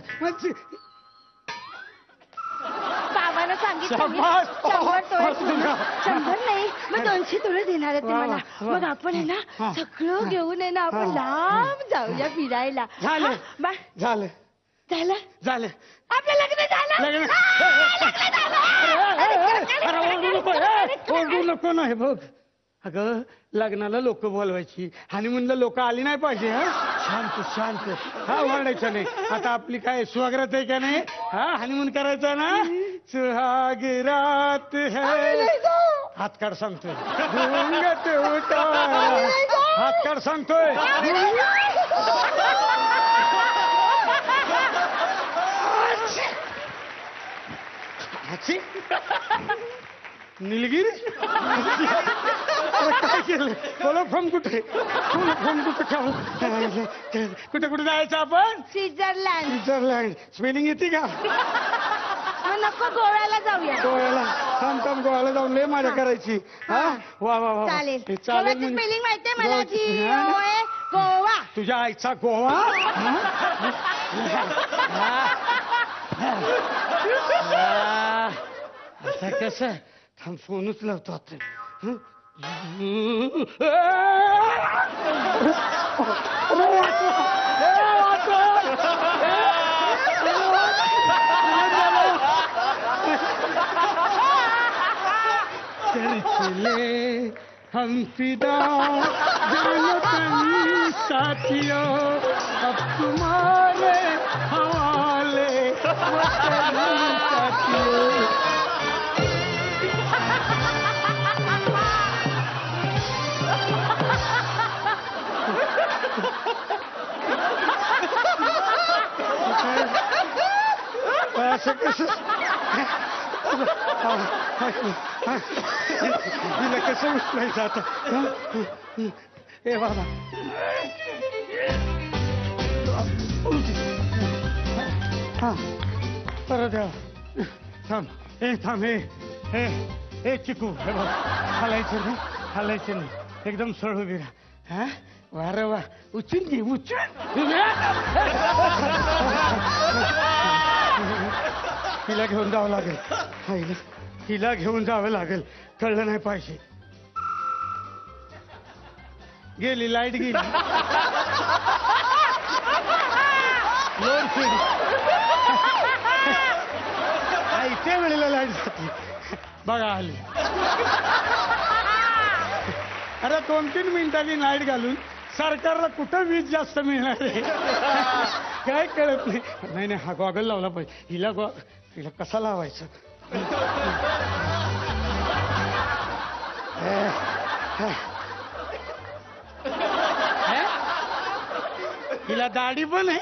बाबांना सांगितलं मी 100 तोळे. 100 नाही, मग 200 तोळे देणार आहे ते मला. मग आपण आहे ना सगळं घेऊन आहे ना आपण लांब जाऊया फिरायला. झालं झालं झालं झालं. आपलं लग्न झालं. ओरडू नको. नाही बघ अगं, लग्नाला लोक बोलवायची, हनीमूनला लोक आली नाही पाहिजे. हा शांत शांत. हा ओरडायचं नाही. आता आपली काय स्वागत आहे का नाही. हा हनीमून करायचा ना. सुहाग रात है. हात काढ सांगतोय. घुंगट उठा. हात काढ सांगतोय. निलगिरी काय केलं. फॉर्म कुठे कुठे कुठे जायचं आपण. स्वित्झर्लंड. स्पेलिंग येते का. नको गोव्याला जाऊया. गोव्याला. थांब गोव्याला जाऊन लय मजा करायची. हा वा वा वा. चालेल. चालेल. स्पेलिंग माहितीये मला. गोवा. तुझ्या आईचा गोवा. आता कसं. थांब फोन उचलवतो आता. चले हम फिदा जानो तनी साथियों, अब तुम्हारे हवाले साथियों. असं कसं तिला कसं उचलायचं आता. ए बाबा परत द्या. थांब थांब हे चिकू हे बघ हलायचं नाही एकदम सरळ उभी राहा. हा वारं वा उचून घे हिला घेऊन जावं लागेल हिला घेऊन जावं लागेल कळलं नाही पाहिजे. गेली लाईट गेली लोड शेड त्या वेळेला लाईट जाते बघा आली. अरे 2-3 मिनिटांनी लाईट घालून सरकारला कुठं वीज जास्त मिळणार आहे काय कळत नाही. नाही हा गॉगल लावला पाहिजे हिला कसा लावायचं. हिला दाढी पण आहे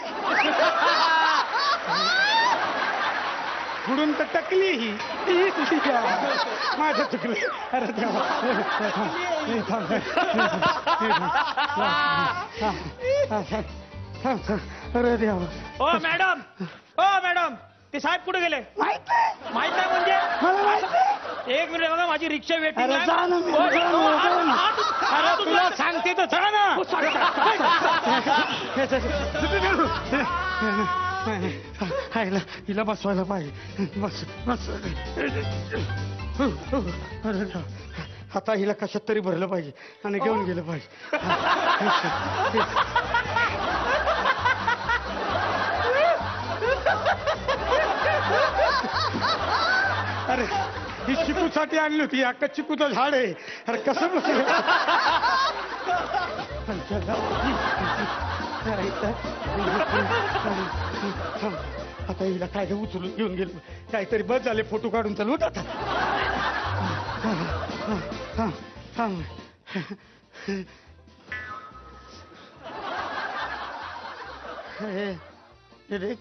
पुढून तर टकली ही माझं चुकलं. अरे देवा अरे देवा. ओ मॅडम ते साहेब कुठे गेले माहित नाही म्हणजे मला माहिती. एक मिनिट बघा माझी रिक्षा वेटिंग अरे जा ना मी. अरे तुला सांगते तर जा ना. हिला बसवायला पाहिजे. बस आता हिला कशात तरी भरलं पाहिजे आणि घेऊन गेलं पाहिजे. अरे ही चिकूसाठी आणली होती अक्का चिकूचं झाड आहे. अरे कसं बसलं आता हिला काय उचलून घेऊन गेलो काहीतरी बस झाले फोटो काढून चालवत आता. देख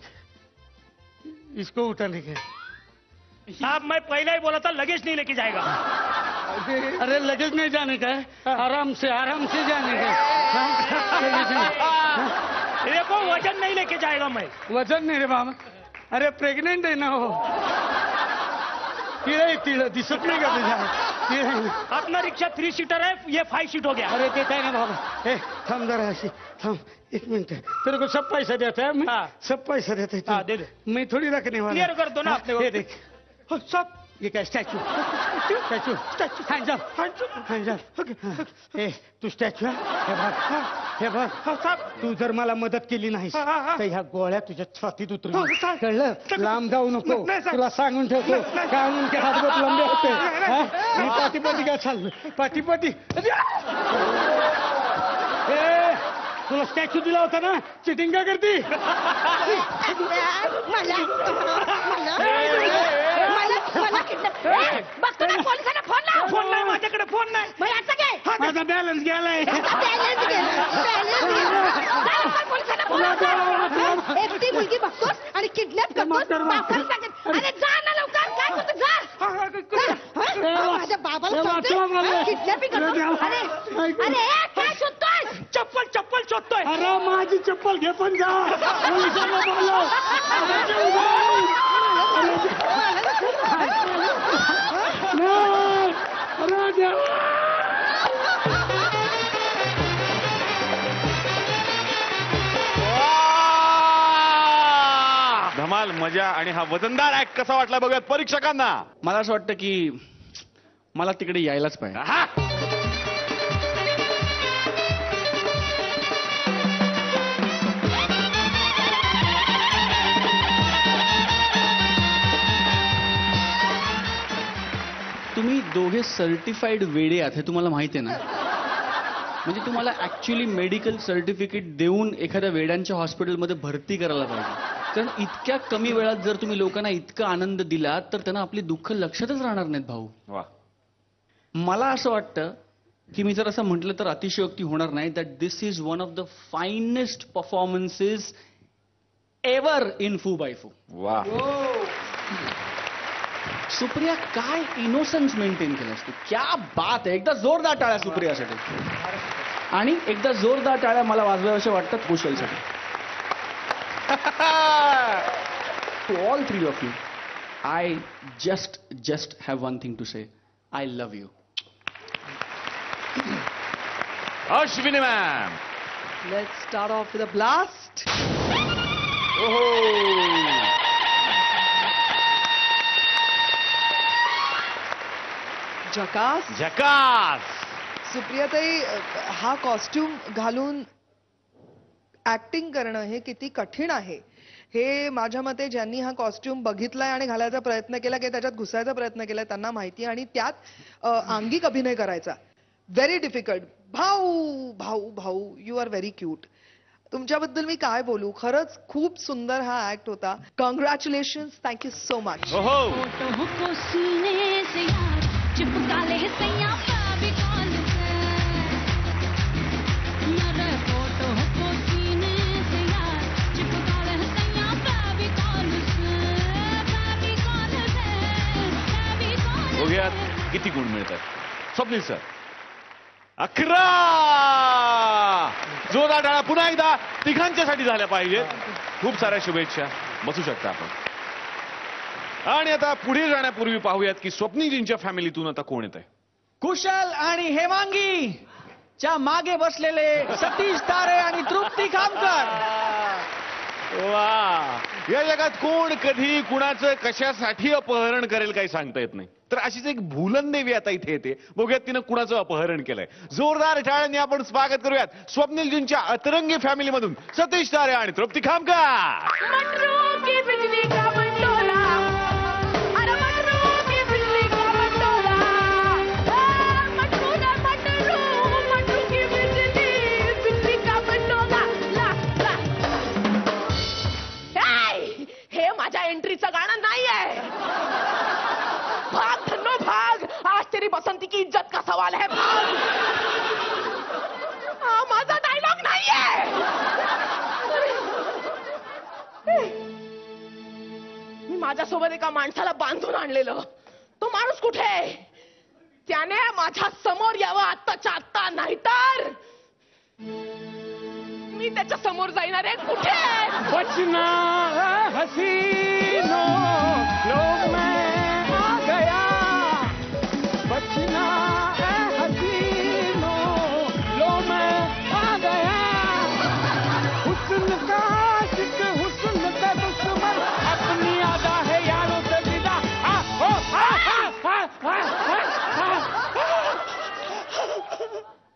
इसको उठाने के. साहब मैं पहले ही बोला था लगेज नहीं लेके जाएगा. अरे लगेज नहीं जाने का है आराम से जाने का है. देखो वजन नहीं लेके जाएगा मैं. वजन नाही रे बाबा. अरे प्रेग्नेंट आहे ना हो. तिळ दिसत नाही का तुझ्या. अपना रिक्शा 3 सीटर है ये 5 सीट हो गया. अरे ते काय ना बाबा. ए थांब जरा अशी थांब 1 मिनिट. तेरे को सब पैसा देता है मैं. हाँ. सब पैसा देता है. हाँ, दे दे. मैं थोड़ी रखने वाला. क्लियर कर दो ना अपने को. ये देख सब ये क्या स्टैचू हे तू स्टॅच्यू हे बघ तू जर मला मदत केली नाही तर ह्या गोळ्या तुझ्या छातीत उतरू कळलं. लांब जाऊ नको तुला सांगून ठेवतो काढून ते हातबोट लंबे होते. मी पाठीपाठी काय चाललो पाठीपाठी. तुला स्टॅच्यू दिला होता ना चिटिंग का करती. बघतो ना पोलिसांना फोन लाव. फोन नाही माझ्याकडे फोन नाही. मग याचं काय माझा बॅलन्स गेलाय. एकटी मुलगी बघतोस आणि किडनॅप करतोस. बापाला सांगत अरे जा ना लवकर काय करतो जा. माझ्या बाबाला किडनॅपिंग करतो. अरे काय शोधतोय. चप्पल शोधतोय. अरे माझी चप्पल घे पण जा. पोलिसांना बोलव. अरे देवा. धमाल मजा आणि हा वजनदार ऍक्ट कसा वाटला बघूयात परीक्षकांना. मला असं वाटतं की मला तिकडे यायलाच पाहिजे. हा तुम्ही दोघे सर्टिफाईड वेडे आहात हे तुम्हाला माहिती आहे ना. म्हणजे तुम्हाला ऍक्च्युली मेडिकल सर्टिफिकेट देऊन एखाद्या वेड्यांच्या हॉस्पिटलमध्ये भरती करायला पाहिजे. कारण इतक्या कमी वेळात जर तुम्ही लोकांना इतका आनंद दिला तर त्यांना आपली दुःख लक्षातच राहणार नाहीत भाऊ. वा मला असं वाटतं की मी जर असं म्हटलं तर अतिशयोक्ती होणार नाही that this is one of the finest performances ever in Fu Bai Fu. वा सुप्रिया काय इनोसन्स मेंटेन केलंस तू. क्या बात आहे. एकदा जोरदार टाळ्या सुप्रियासाठी आणि एकदा जोरदार टाळ्या मला वाजवाव्याशा वाटतात कुशलसाठी. To all 3 of you, I just have one thing to say. I love you. Ashwini ma'am. Let's start of with a blast. झकास. झकास. सुप्रियाताई, हा कॉस्ट्युम घालून ऍक्टिंग करणं हे किती कठीण आहे हे माझ्या मते ज्यांनी हा कॉस्ट्युम बघितलाय आणि घालायचा प्रयत्न केला किंवा त्याच्यात घुसायचा प्रयत्न केलाय त्यांना माहिती आहे. आणि त्यात आंगिक अभिनय करायचा व्हेरी डिफिकल्ट. भाऊ भाऊ भाऊ यू आर व्हेरी क्यूट. तुमच्याबद्दल मी काय बोलू, खरंच खूप सुंदर हा ऍक्ट होता. कॉंग्रॅच्युलेशन्स. Thank you so much. ओहो. फोटो को सीने से यार चिपका ले सैया फेविकॉल से मेरे फोटो को सीने से यार चिपका ले सैया फेविकॉल से बघूयात किती गुण मिळतात. स्वप्नील सर. 11. जोरदार टाळ्या पुन्हा एकदा तिघांच्यासाठी झाल्या पाहिजेत. खूप साऱ्या शुभेच्छा. बसू शकता आपण. आणि आता पुढे जाण्यापूर्वी पाहूयात की स्वप्नीजींच्या फॅमिलीतून आता कोण येत आहे. कुशल आणि हेमांगी च्या मागे बसलेले सतीश तारे आणि तृप्ती खामकर. वा. या जगात कोण कधी कुणाचं कशासाठी अपहरण करेल काही सांगता येत नाही. तर अशीच एक भुलन देवी आता इथे येते. बघूयात तिनं कुणाचं अपहरण केलंय. जोरदार टाळ्यांनी आपण स्वागत करूयात स्वप्नीलजींच्या अतरंगी फॅमिलीमधून सतीश तारे आणि तृप्ती खामकर. मटरू की बिजली का मंडोला, अरे मटरू की बिजली का मंडोला, मटरू ना मटरू की बिजली का मंडोला. ला ला. हे माझ्या एंट्रीचं गाणं नाहीये. भाग धन्नो भाग, आज तेरी बसंती की इज्जत का सवाल है. भाग. हा माझा डायलॉग नाहीये. मी माझ्यासोबत एका माणसाला बांधून आणलेलं. तो माणूस कुठे आहे? त्याने माझ्या समोर यावं आत्ताच्या आत्ता, नाहीतर मी त्याच्या समोर जाणार आहे. कुठे आहे? बचना हसीनो लोग मैं आ गया. बचना हसीनो लो मैं आ गया. हुस्न का आशिक हुस्न का दुश्मन अपनी आदा है यारों से विदा.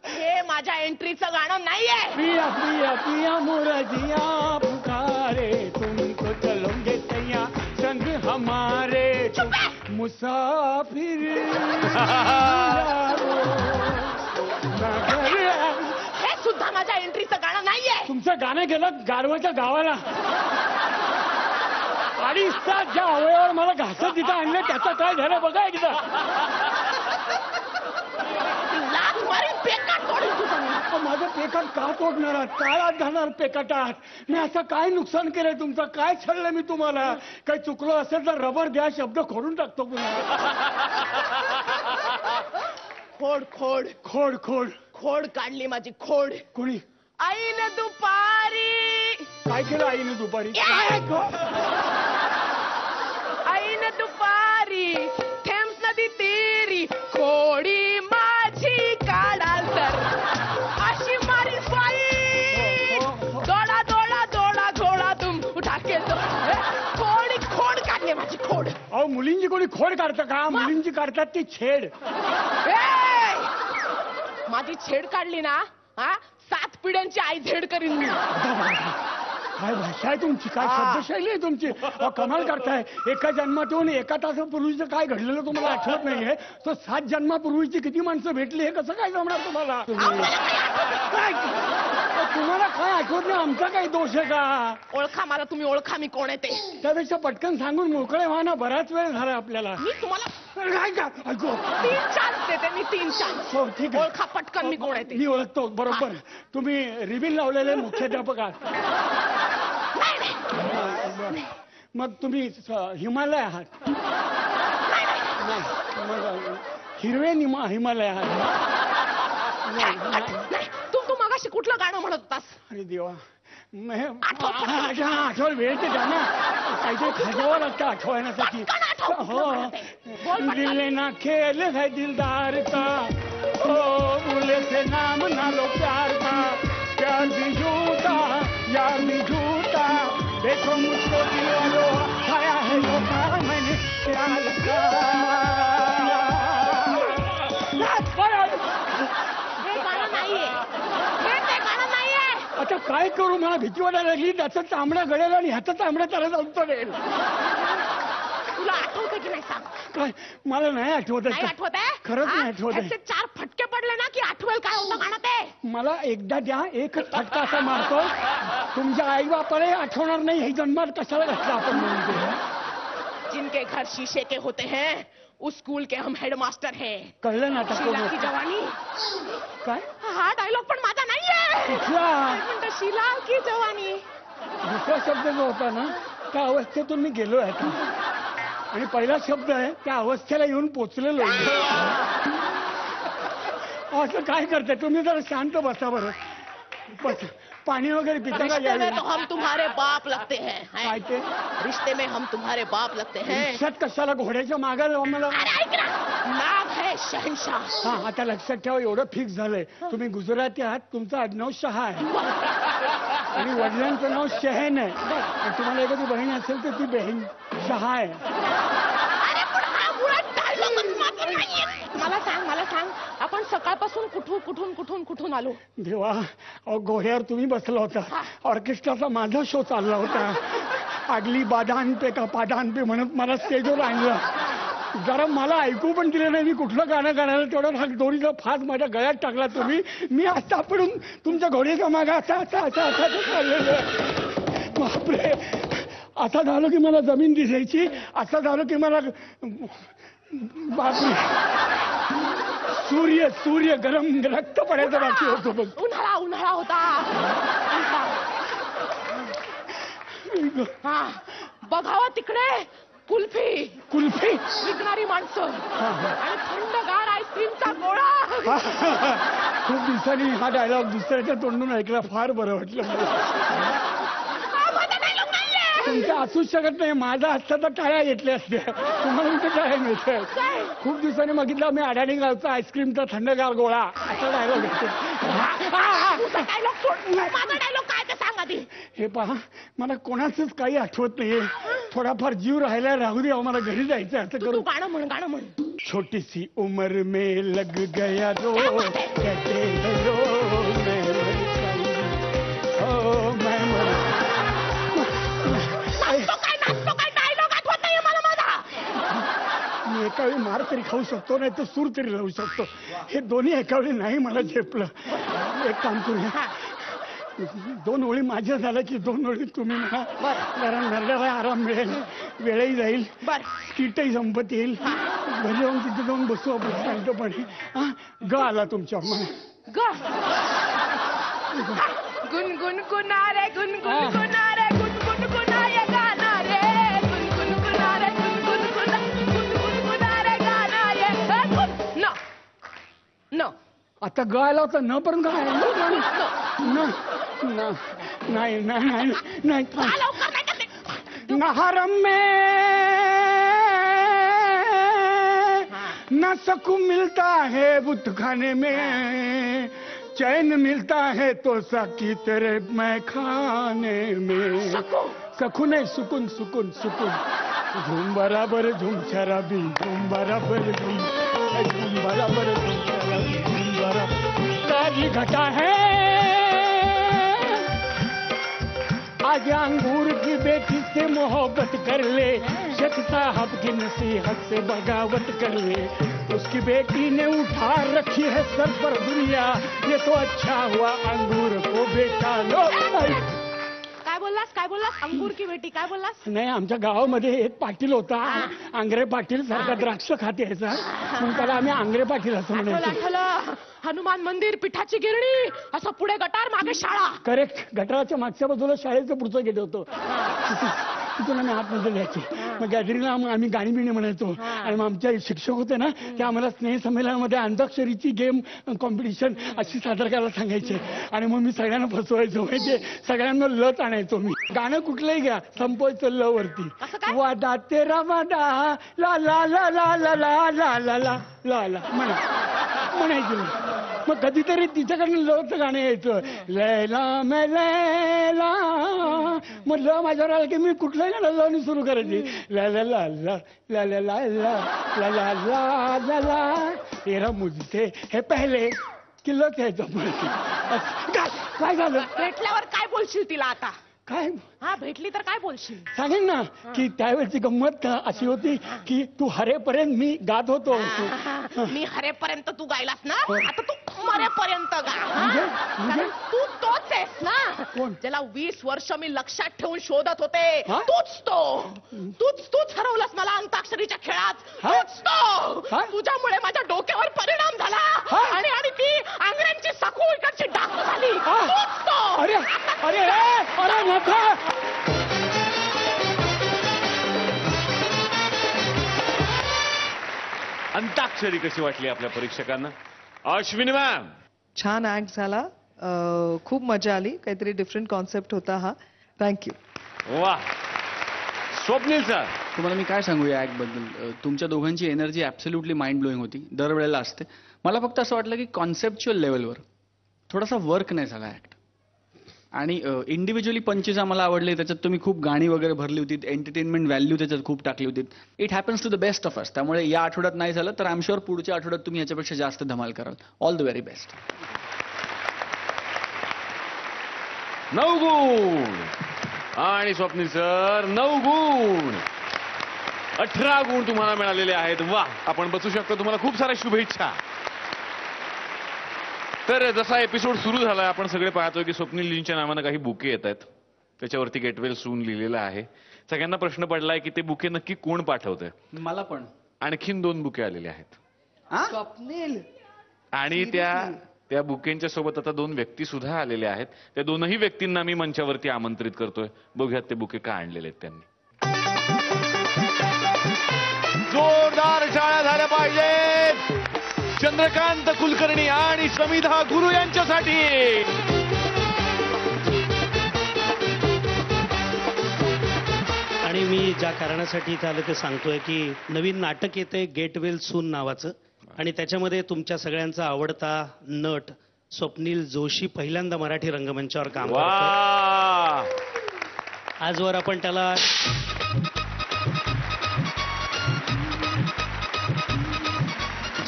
हे माझ्या एंट्रीचं गाणं नाहीये. पिया पिया पिया मोरा जिया पुकारे तुमको चलोगे सैया संग हमारे. मुसाफिर हे सुद्धा माझ्या एंट्रीचं गाणं नाहीये. तुमचं गाणं गेलं गारवाच्या गावाला. आणि ज्या अवयवावर मला घासत तिथं आणलं त्याचं काय झालं बघा एकदा. लाथ मारी पेकाट तोडीन तुझं मी. माझं पेकाट का तोडणार आहात? काय आत घालणार पेकाटात? मी असं काय नुकसान केलंय तुमचं? काय छळलं मी तुम्हाला? काही चुकलो असेल तर रबर द्या, शब्द खोडून टाकतो पुन्हा. खोड खोड खोड खोड खोड काढली माझी खोड. कोणी आईने दुपारी. काय केलं आईने दुपारी? आईने दुपारी थेम्स नदी तेरी खोडी माझी काढाल तर अशी मारी स्वाई. दोडा दोडा दोडा घोडा तुम उठा के तो. खोडी खोड काढली माझी खोड. अहो मुलींची कोणी खोड काढतं का? मुलींची काढतात ती छेड. माझी छेड काढली ना, हा 7 पिढ्यांची आई झेड करीन मी. काय भाषा आहे तुमची? काय शब्दशैली आहे तुमची? कमाल करताय. एका जन्मातून एका तासापूर्वीचं काय घडलेलं तुम्हाला आठवत नाहीये. तो 7 जन्मापूर्वीची किती माणसं भेटली हे कसं काय जमणार तुम्हाला? काय तुम्हाला काय आठवत नाही? आमचा काही दोष आहे का? ओळखा मला, तुम्ही ओळखा मी कोण आहे ते. त्यापेक्षा पटकन सांगून मोकळे व्हा ना. बराच वेळ झाला आपल्याला. मी तुम्हाला काय का ऐकू 3 चान्स देते. मी 3 चान्स. हो ठीक आहे. ओळखा पटकन मी कोण आहे ते. मी ओळखतो बरोबर. तुम्ही रिबिन लावलेले मुख्याध्यापक आहात. मग तुम्ही हिमालय आहात? नाही. मग हिरवे हिमालय आहात? तू मगाशी कुठलं गाणं म्हणत होतास? अरे देवा, आठवण वेळ ते द्या ना, काहीतरी खाजावं लागतं आठवण्यासाठी. हो, दिल ना खेल है दिलदार का, हो बोले से नाम ना लो प्यार का, प्यार भी झूठा यार भी झूठा, देखो मुझको दिल वालों खाया है धोखा मैंने प्यार का. हे गाणं नाहीये, हे ते गाणं नाहीये. आता काय करू, मला भीती वाटायला लागली. त्याचं तांबडा गळेल आणि ह्याचं तांबडा त्याला जाऊन पडेल. तुला आठवतं की नाही सांग. काय मला नाही आठवत नाही आठवत आहे? खरंच नाही हा? आठवत आहे. ह्याचे 4 फटके पडले ना की आठवेल काय होतं गाणं ते. मला एकदा द्या, एकच फटका असा मारतो. तुमच्या आई बापाला आठवणार नाही हे जन्मात कशाला घातलं आपण म्हणतो. जिनके घर शीशे के होते हैं उस स्कूल के हम हेडमास्टर हैं. कळलं ना आता शीला कोण की होतं? जवानी. काय हा डायलॉग पण माझा नाहीये. कुठला म्हणतो शीला की जवानी. दुसरा शब्द जो होता ना त्या अवस्थेतून मी गेलोय आता, आणि पहिला शब्द आहे त्या अवस्थेला येऊन पोचलेलो आहे. असं काय करते तुम्ही, जरा शांत बसा बरं. बस पाणी वगैरे पिता का रिश्ते में यावेळी? तो हम तुम्हारे बाप लगते हैं. काय ते रिश्ते में हम तुम्हारे बाप लगते हैं. रिक्षात कशाला घोड्याच्या मागायला आम्हाला? अरे ऐक ना, नाम है शहनशाह. हा आता लक्षात ठेवा, एवढं फिक्स झालंय. तुम्ही गुजराती आहात, तुमचं आडनाव शहा आहे आणि वडिलांचं नाव शहेन आहे. आणि तुम्हाला एखादी बहीण असेल तर ती बहीण शहा आहे. अरे पण हा मुळात dialogue माझा नाहीये. मला सांग आपण सकाळपासून कुठून आलो. देवा, अहो घोड्यावर तुम्ही बसला होता, ऑर्केस्ट्राचा माझा शो चालला होता. आगली बादान पे का पादान पे म्हणत मला स्टेजवर आणलं. जरा मला ऐकू पण दिलं नाही. मी कुठलं गाणं गाण्याला तेवढा हा दोरीचा फास माझ्या गळ्यात टाकला तुम्ही. मी आता पडून तुमच्या घोड्याच्या मागे असा चाललेलं. बापरे, असं झालं की मला जमीन दिसायची, असं झालं की मला बापरे सूर्य गरम रक्त पडायचं बाकी होतो बघ. उन्हाळा होता. हा बघावा तिकडे कुल्फी विकणारी माणसं आणि थंडगार आईस्क्रीमचा गोळा. खूप दिवसांनी हा डायलॉग दुसऱ्याच्या तोंडून ऐकला, फार बरं वाटलं मला. तुमचं असूच शकत नाही, माझा असता तर टाळ्या घेतल्या असत्या. तुम्हाला कुठे टाळ्या मिळतात? खूप दिवसांनी बघितलं मी अडाणी गावचा आईस्क्रीमचा थंडगार गोळा असा डायलॉग घेतो. डायलॉग काय ते सांग आधी. हे पहा, मला कोणाचंच काही आठवत नाहीये. थोडाफार जीव राहिला, राहू दे, मला घरी जायचं. असं तू करू. गाणं म्हण. छोटी सी उम्र में लग गया रो, कहते हैं रो मैं मर गई, ओ मैं मर. नाचतो काय डायलॉग आठवत नाहीये मला माझा. मी एका वेळी मार तरी खाऊ शकतो, नाही तर सूर तरी लावू शकतो. हे दोन्ही एका वेळी नाही मला झेपलं. एक काम करूया, 2 ओळी माझ्या झाल्या की 2 ओळी तुम्ही म्हणा. जरा नरड्याला आराम मिळेल, वेळही जाईल, स्किटही संपत येईल. घरी जाऊन तिथे जाऊन बसू आपण शांतपणे. हा ग आला तुमच्यावर म्हणा. गुनगुन गुनारे गुनगुन गुनारे गुनगुन गुनारे गाना रे गुनगुन गुनारे गुनगुन गुनारे गाना रे. नो आता ग आला होता न पण ग नाही नहरम में न सकून मिलता है बुत खाने में, चैन मिलता है तो साकी तेरे मैं खाने में. सकून है सुकून. झूम बराबर झूम शराबी, झूम बराबर झूम बराबर झूम शराबी, झूम बराबर. ताजी घटा है आज अंगूर की बेटी से मोहब्बत कर ले, शेख साहब की नसीहत से बगावत कर ले. उसकी बेटी ने उठा रखी है सर पर दुनिया, ये तो अच्छा हुआ अंगूर को बेचा लो. काय बोललास अंगूर की बेटी काय बोललास. नाही, आमच्या गावामध्ये एक पाटील होता, आंग्रे पाटील सारखा द्राक्ष खात यायचा, म्हणून त्याला आम्ही आंग्रे पाटील असं म्हणायचो. आठवलं हनुमान मंदिर, पिठाची गिरणी, असं पुढे गटार, मागे शाळा. करेक्ट. गटाराच्या मागच्या बाजूला शाळेचं पुढचं गेट होतं. तिथून आम्ही आतमध्ये जायचे. मग गॅदरिंगला आम्ही गाणी बिणी म्हणायचो. आणि मग आमचे शिक्षक होते ना, ते आम्हाला स्नेहसंमेलनामध्ये अंताक्षरीची गेम कॉम्पिटिशन अशी सादर करायला सांगायचे. आणि मग मी सगळ्यांना फसवायचो. म्हणजे सगळ्यांना लच आणायचो मी. गाणं कुठलंही घ्या, संपवायचं ल वरती. वादा तेरा वादा ला ला ला ला ला ला ला ला ला ला ला म्हणायचं. मग कधीतरी तिच्याकडनं लचं गाणं यायचं, लैला मैं लैला. मग ल माझ्यावर आलं की मी कुठलंही गाणं लवणी सुरू करायची. ला ला ला ला ला ला ला ला ला ला ला ला ला तेरा मुझसे हे पहिले की लच यायचं. काय झालं? भेटल्यावर काय बोलशील तिला आता? काय हा भेटली तर काय बोलशील? सांगेन ना की त्यावेळची गंमत अशी होती की तू हरेपर्यंत मी गात होतो. मी हरेपर्यंत तू गायलास ना, आता तू मरेपर्यंत गा. कारण तू तोच आहेस ना कोण? ज्याला 20 वर्ष मी लक्षात ठेवून शोधत होते. हा? तूच हरवलास मला अंताक्षरीच्या खेळात. हा? तूच तो. हा? तुझ्यामुळे माझ्या डोक्यावर परिणाम झाला. हा? आणि ती आंगड्यांची साखू इकडची डाकू झाली. हा? तूच तो. अरे अरे अरे नका. अंताक्षरी कशी वाटली आपल्या परीक्षकांना? अश्विनी मॅम. छान ऍक्ट झाला. खूप मजा आली. काहीतरी डिफरंट कॉन्सेप्ट होता हा. थँक्यू. वा. स्वप्नील सर. तुम्हाला मी काय सांगू या ऍक्ट बद्दल. तुमच्या दोघांची एनर्जी ऍब्सोल्युटली माइंड ब्लोईंग होती. दरवेळेला असते. मला फक्त असं वाटलं की कॉन्सेप्च्युअल लेवलवर थोडासा वर्क नाही झाला ऍक्ट. आणि इंडिव्हिज्युअली पंचेस आम्हाला आवडले. त्याच्यात तुम्ही खूप गाणी वगैरे भरली होती. एंटरटेनमेंट व्हॅल्यू त्याच्यात खूप टाकली होती. It happens to the best of us. त्यामुळे या आठवड्यात नाही झालं तर आय एम शुअर पुढच्या आठवड्यात तुम्ही याच्यापेक्षा जास्त धमाल कराल. All the very best. 9 गुण. आणि स्वप्नील सर 9 गुण. 18 गुण तुम्हाला मिळालेले आहेत. वा. आपण बसू शकतो. तुम्हाला खूप साऱ्या शुभेच्छा. तर जसा एपिसोड सुरू झाला आपण सगळे पाहतोय की स्वप्नीलजींच्या नावानं काही बुके येत आहेत. त्याच्यावरती गेट वेल सून लिहिलेलं आहे. सगळ्यांना प्रश्न पडलाय की ते बुके नक्की कोण पाठवतंय. मला पण आणखीन 2 बुके आलेले आहेत. स्वप्नील. आणि त्या बुकेंच्या सोबत आता 2 व्यक्ती सुद्धा आलेल्या आहेत. त्या दोनही व्यक्तींना मी मंचावरती आमंत्रित करतोय. बघूयात ते बुके का आणलेले आहेत त्यांनी. जोरदार टाळ्या झाल्या पाहिजेत चंद्रकांत कुलकर्णी आणि समिधा गुरु यांच्यासाठी. आणि मी ज्या कारणासाठी इथं आलं ते सांगतोय की नवीन नाटक येते गेट वेल सून नावाचं. आणि त्याच्यामध्ये तुमच्या सगळ्यांचा आवडता नट स्वप्नील जोशी पहिल्यांदा मराठी रंगमंचावर काम करतोय. वा. आजवर आपण त्याला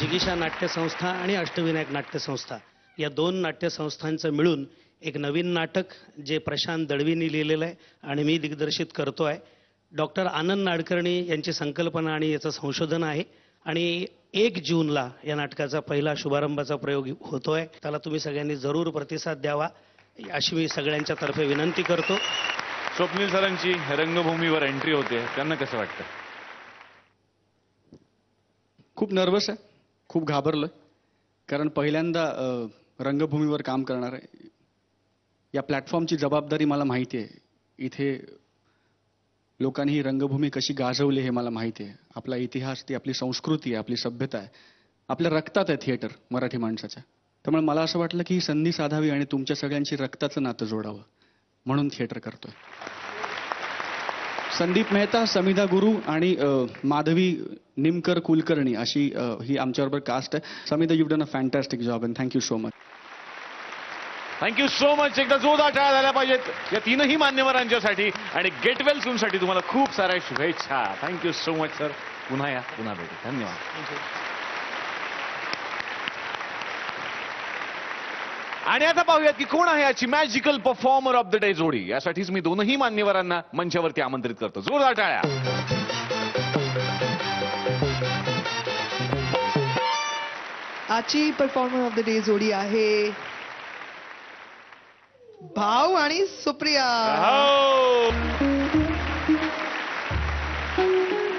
जिगीषा नाट्यसंस्था आणि अष्टविनायक नाट्यसंस्था या 2 नाट्यसंस्थांचं मिळून एक नवीन नाटक जे प्रशांत दळवींनी लिहिलेलं आहे आणि मी दिग्दर्शित करतोय. डॉक्टर आनंद नाडकर्णी यांची संकल्पना आणि याचं संशोधन आहे. आणि 1 जूनला या नाटकाचा पहिला शुभारंभाचा प्रयोग होतोय. त्याला तुम्ही सगळ्यांनी जरूर प्रतिसाद द्यावा अशी मी सगळ्यांच्या तर्फे विनंती करतो. स्वप्नील सरांची रंगभूमीवर एंट्री होते. त्यांना कसं वाटतं? खूप नर्वस आहे. खूप घाबरलोय. कारण पहिल्यांदा रंगभूमीवर काम करणार आहे. या प्लॅटफॉर्मची जबाबदारी मला माहिती आहे. इथे लोकांनी ही रंगभूमी कशी गाजवली हे मला माहिती आहे. आपला इतिहास, ती आपली संस्कृती आहे, आपली सभ्यता आहे. आपल्या रक्तात आहे थिएटर मराठी माणसाच्या. त्यामुळे मला असं वाटलं की ही संधी साधावी आणि तुमच्या सगळ्यांची रक्ताचं नातं जोडावं म्हणून थिएटर करतोय. संदीप मेहता, समिधा गुरु आणि माधवी निमकर कुलकर्णी अशी ही आमच्याबरोबर कास्ट आहे. Samidha, you done a fantastic job and thank you so much. Thank you so much. एकदा जोरदार टाळ्या झाल्या पाहिजेत या 3ही मान्यवरांच्यासाठी. आणि गेट वेल सूनसाठी तुम्हाला खूप साऱ्या शुभेच्छा. Thank you so much sir. पुन्हा या, पुन्हा भेटू. धन्यवाद. आणि आता पाहूयात की कोण आहे याची magical performer of the day जोडी. यासाठीच मी 2ही मान्यवरांना मंचावरती आमंत्रित करतो. जोरदार टाळ्या. आजची परफॉर्मर ऑफ द डे जोडी आहे भाऊ आणि सुप्रिया.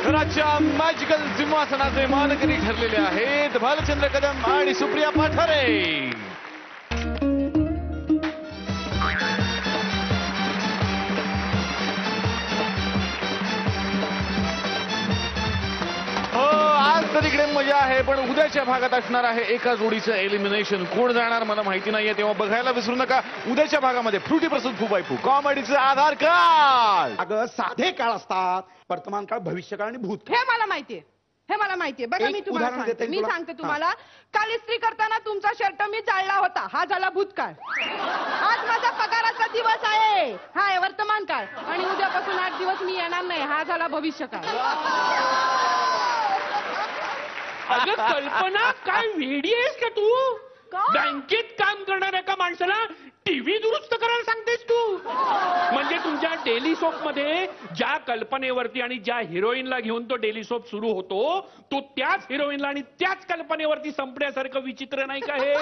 घराच्या मॅजिकल सिंहासनाचे मानकरी ठरलेले आहेत भालचंद्र कदम आणि सुप्रिया पाठारे. तर तिकडे मजा आहे, पण उद्याच्या भागात असणार आहे एका जोडीचं एलिमिनेशन. कोण जाणार मला माहिती नाहीये, तेव्हा बघायला विसरू नका. उद्याच्या भागामध्ये फ्रुटी प्रस्तुत फुबायफू कॉमेडीचं आधार कार्ड. अगं साधे काळ असतात, वर्तमान काळ, भविष्यकाळ आणि भूतकाळ. हे मला माहितीये, हे मला माहितीये. बघा एक मी तुम्हाला उदाहरण सांगते, देते मी तुला. सांगते तुम्हाला. काल इस्त्री करताना तुमचा शर्ट मी जाळला होता, हा झाला भूतकाळ. आज माझा पगाराचा दिवस आहे, हा आहे वर्तमान काळ. आणि उद्यापासून 8 दिवस मी येणार नाही, हा झाला भविष्यकाळ. अगं कल्पना, काय वेडी आहेस का तू? का? बँकेत काम करणाऱ्या एका माणसाला टीव्ही दुरुस्त करायला सांगतेस तू? म्हणजे तुमच्या डेली सोप मध्ये ज्या कल्पनेवरती आणि ज्या हिरोईनला घेऊन तो डेली सोप सुरू होतो, तो त्याच हिरोईनला आणि त्याच कल्पनेवरती संपण्यासारखं विचित्र नाही का हे?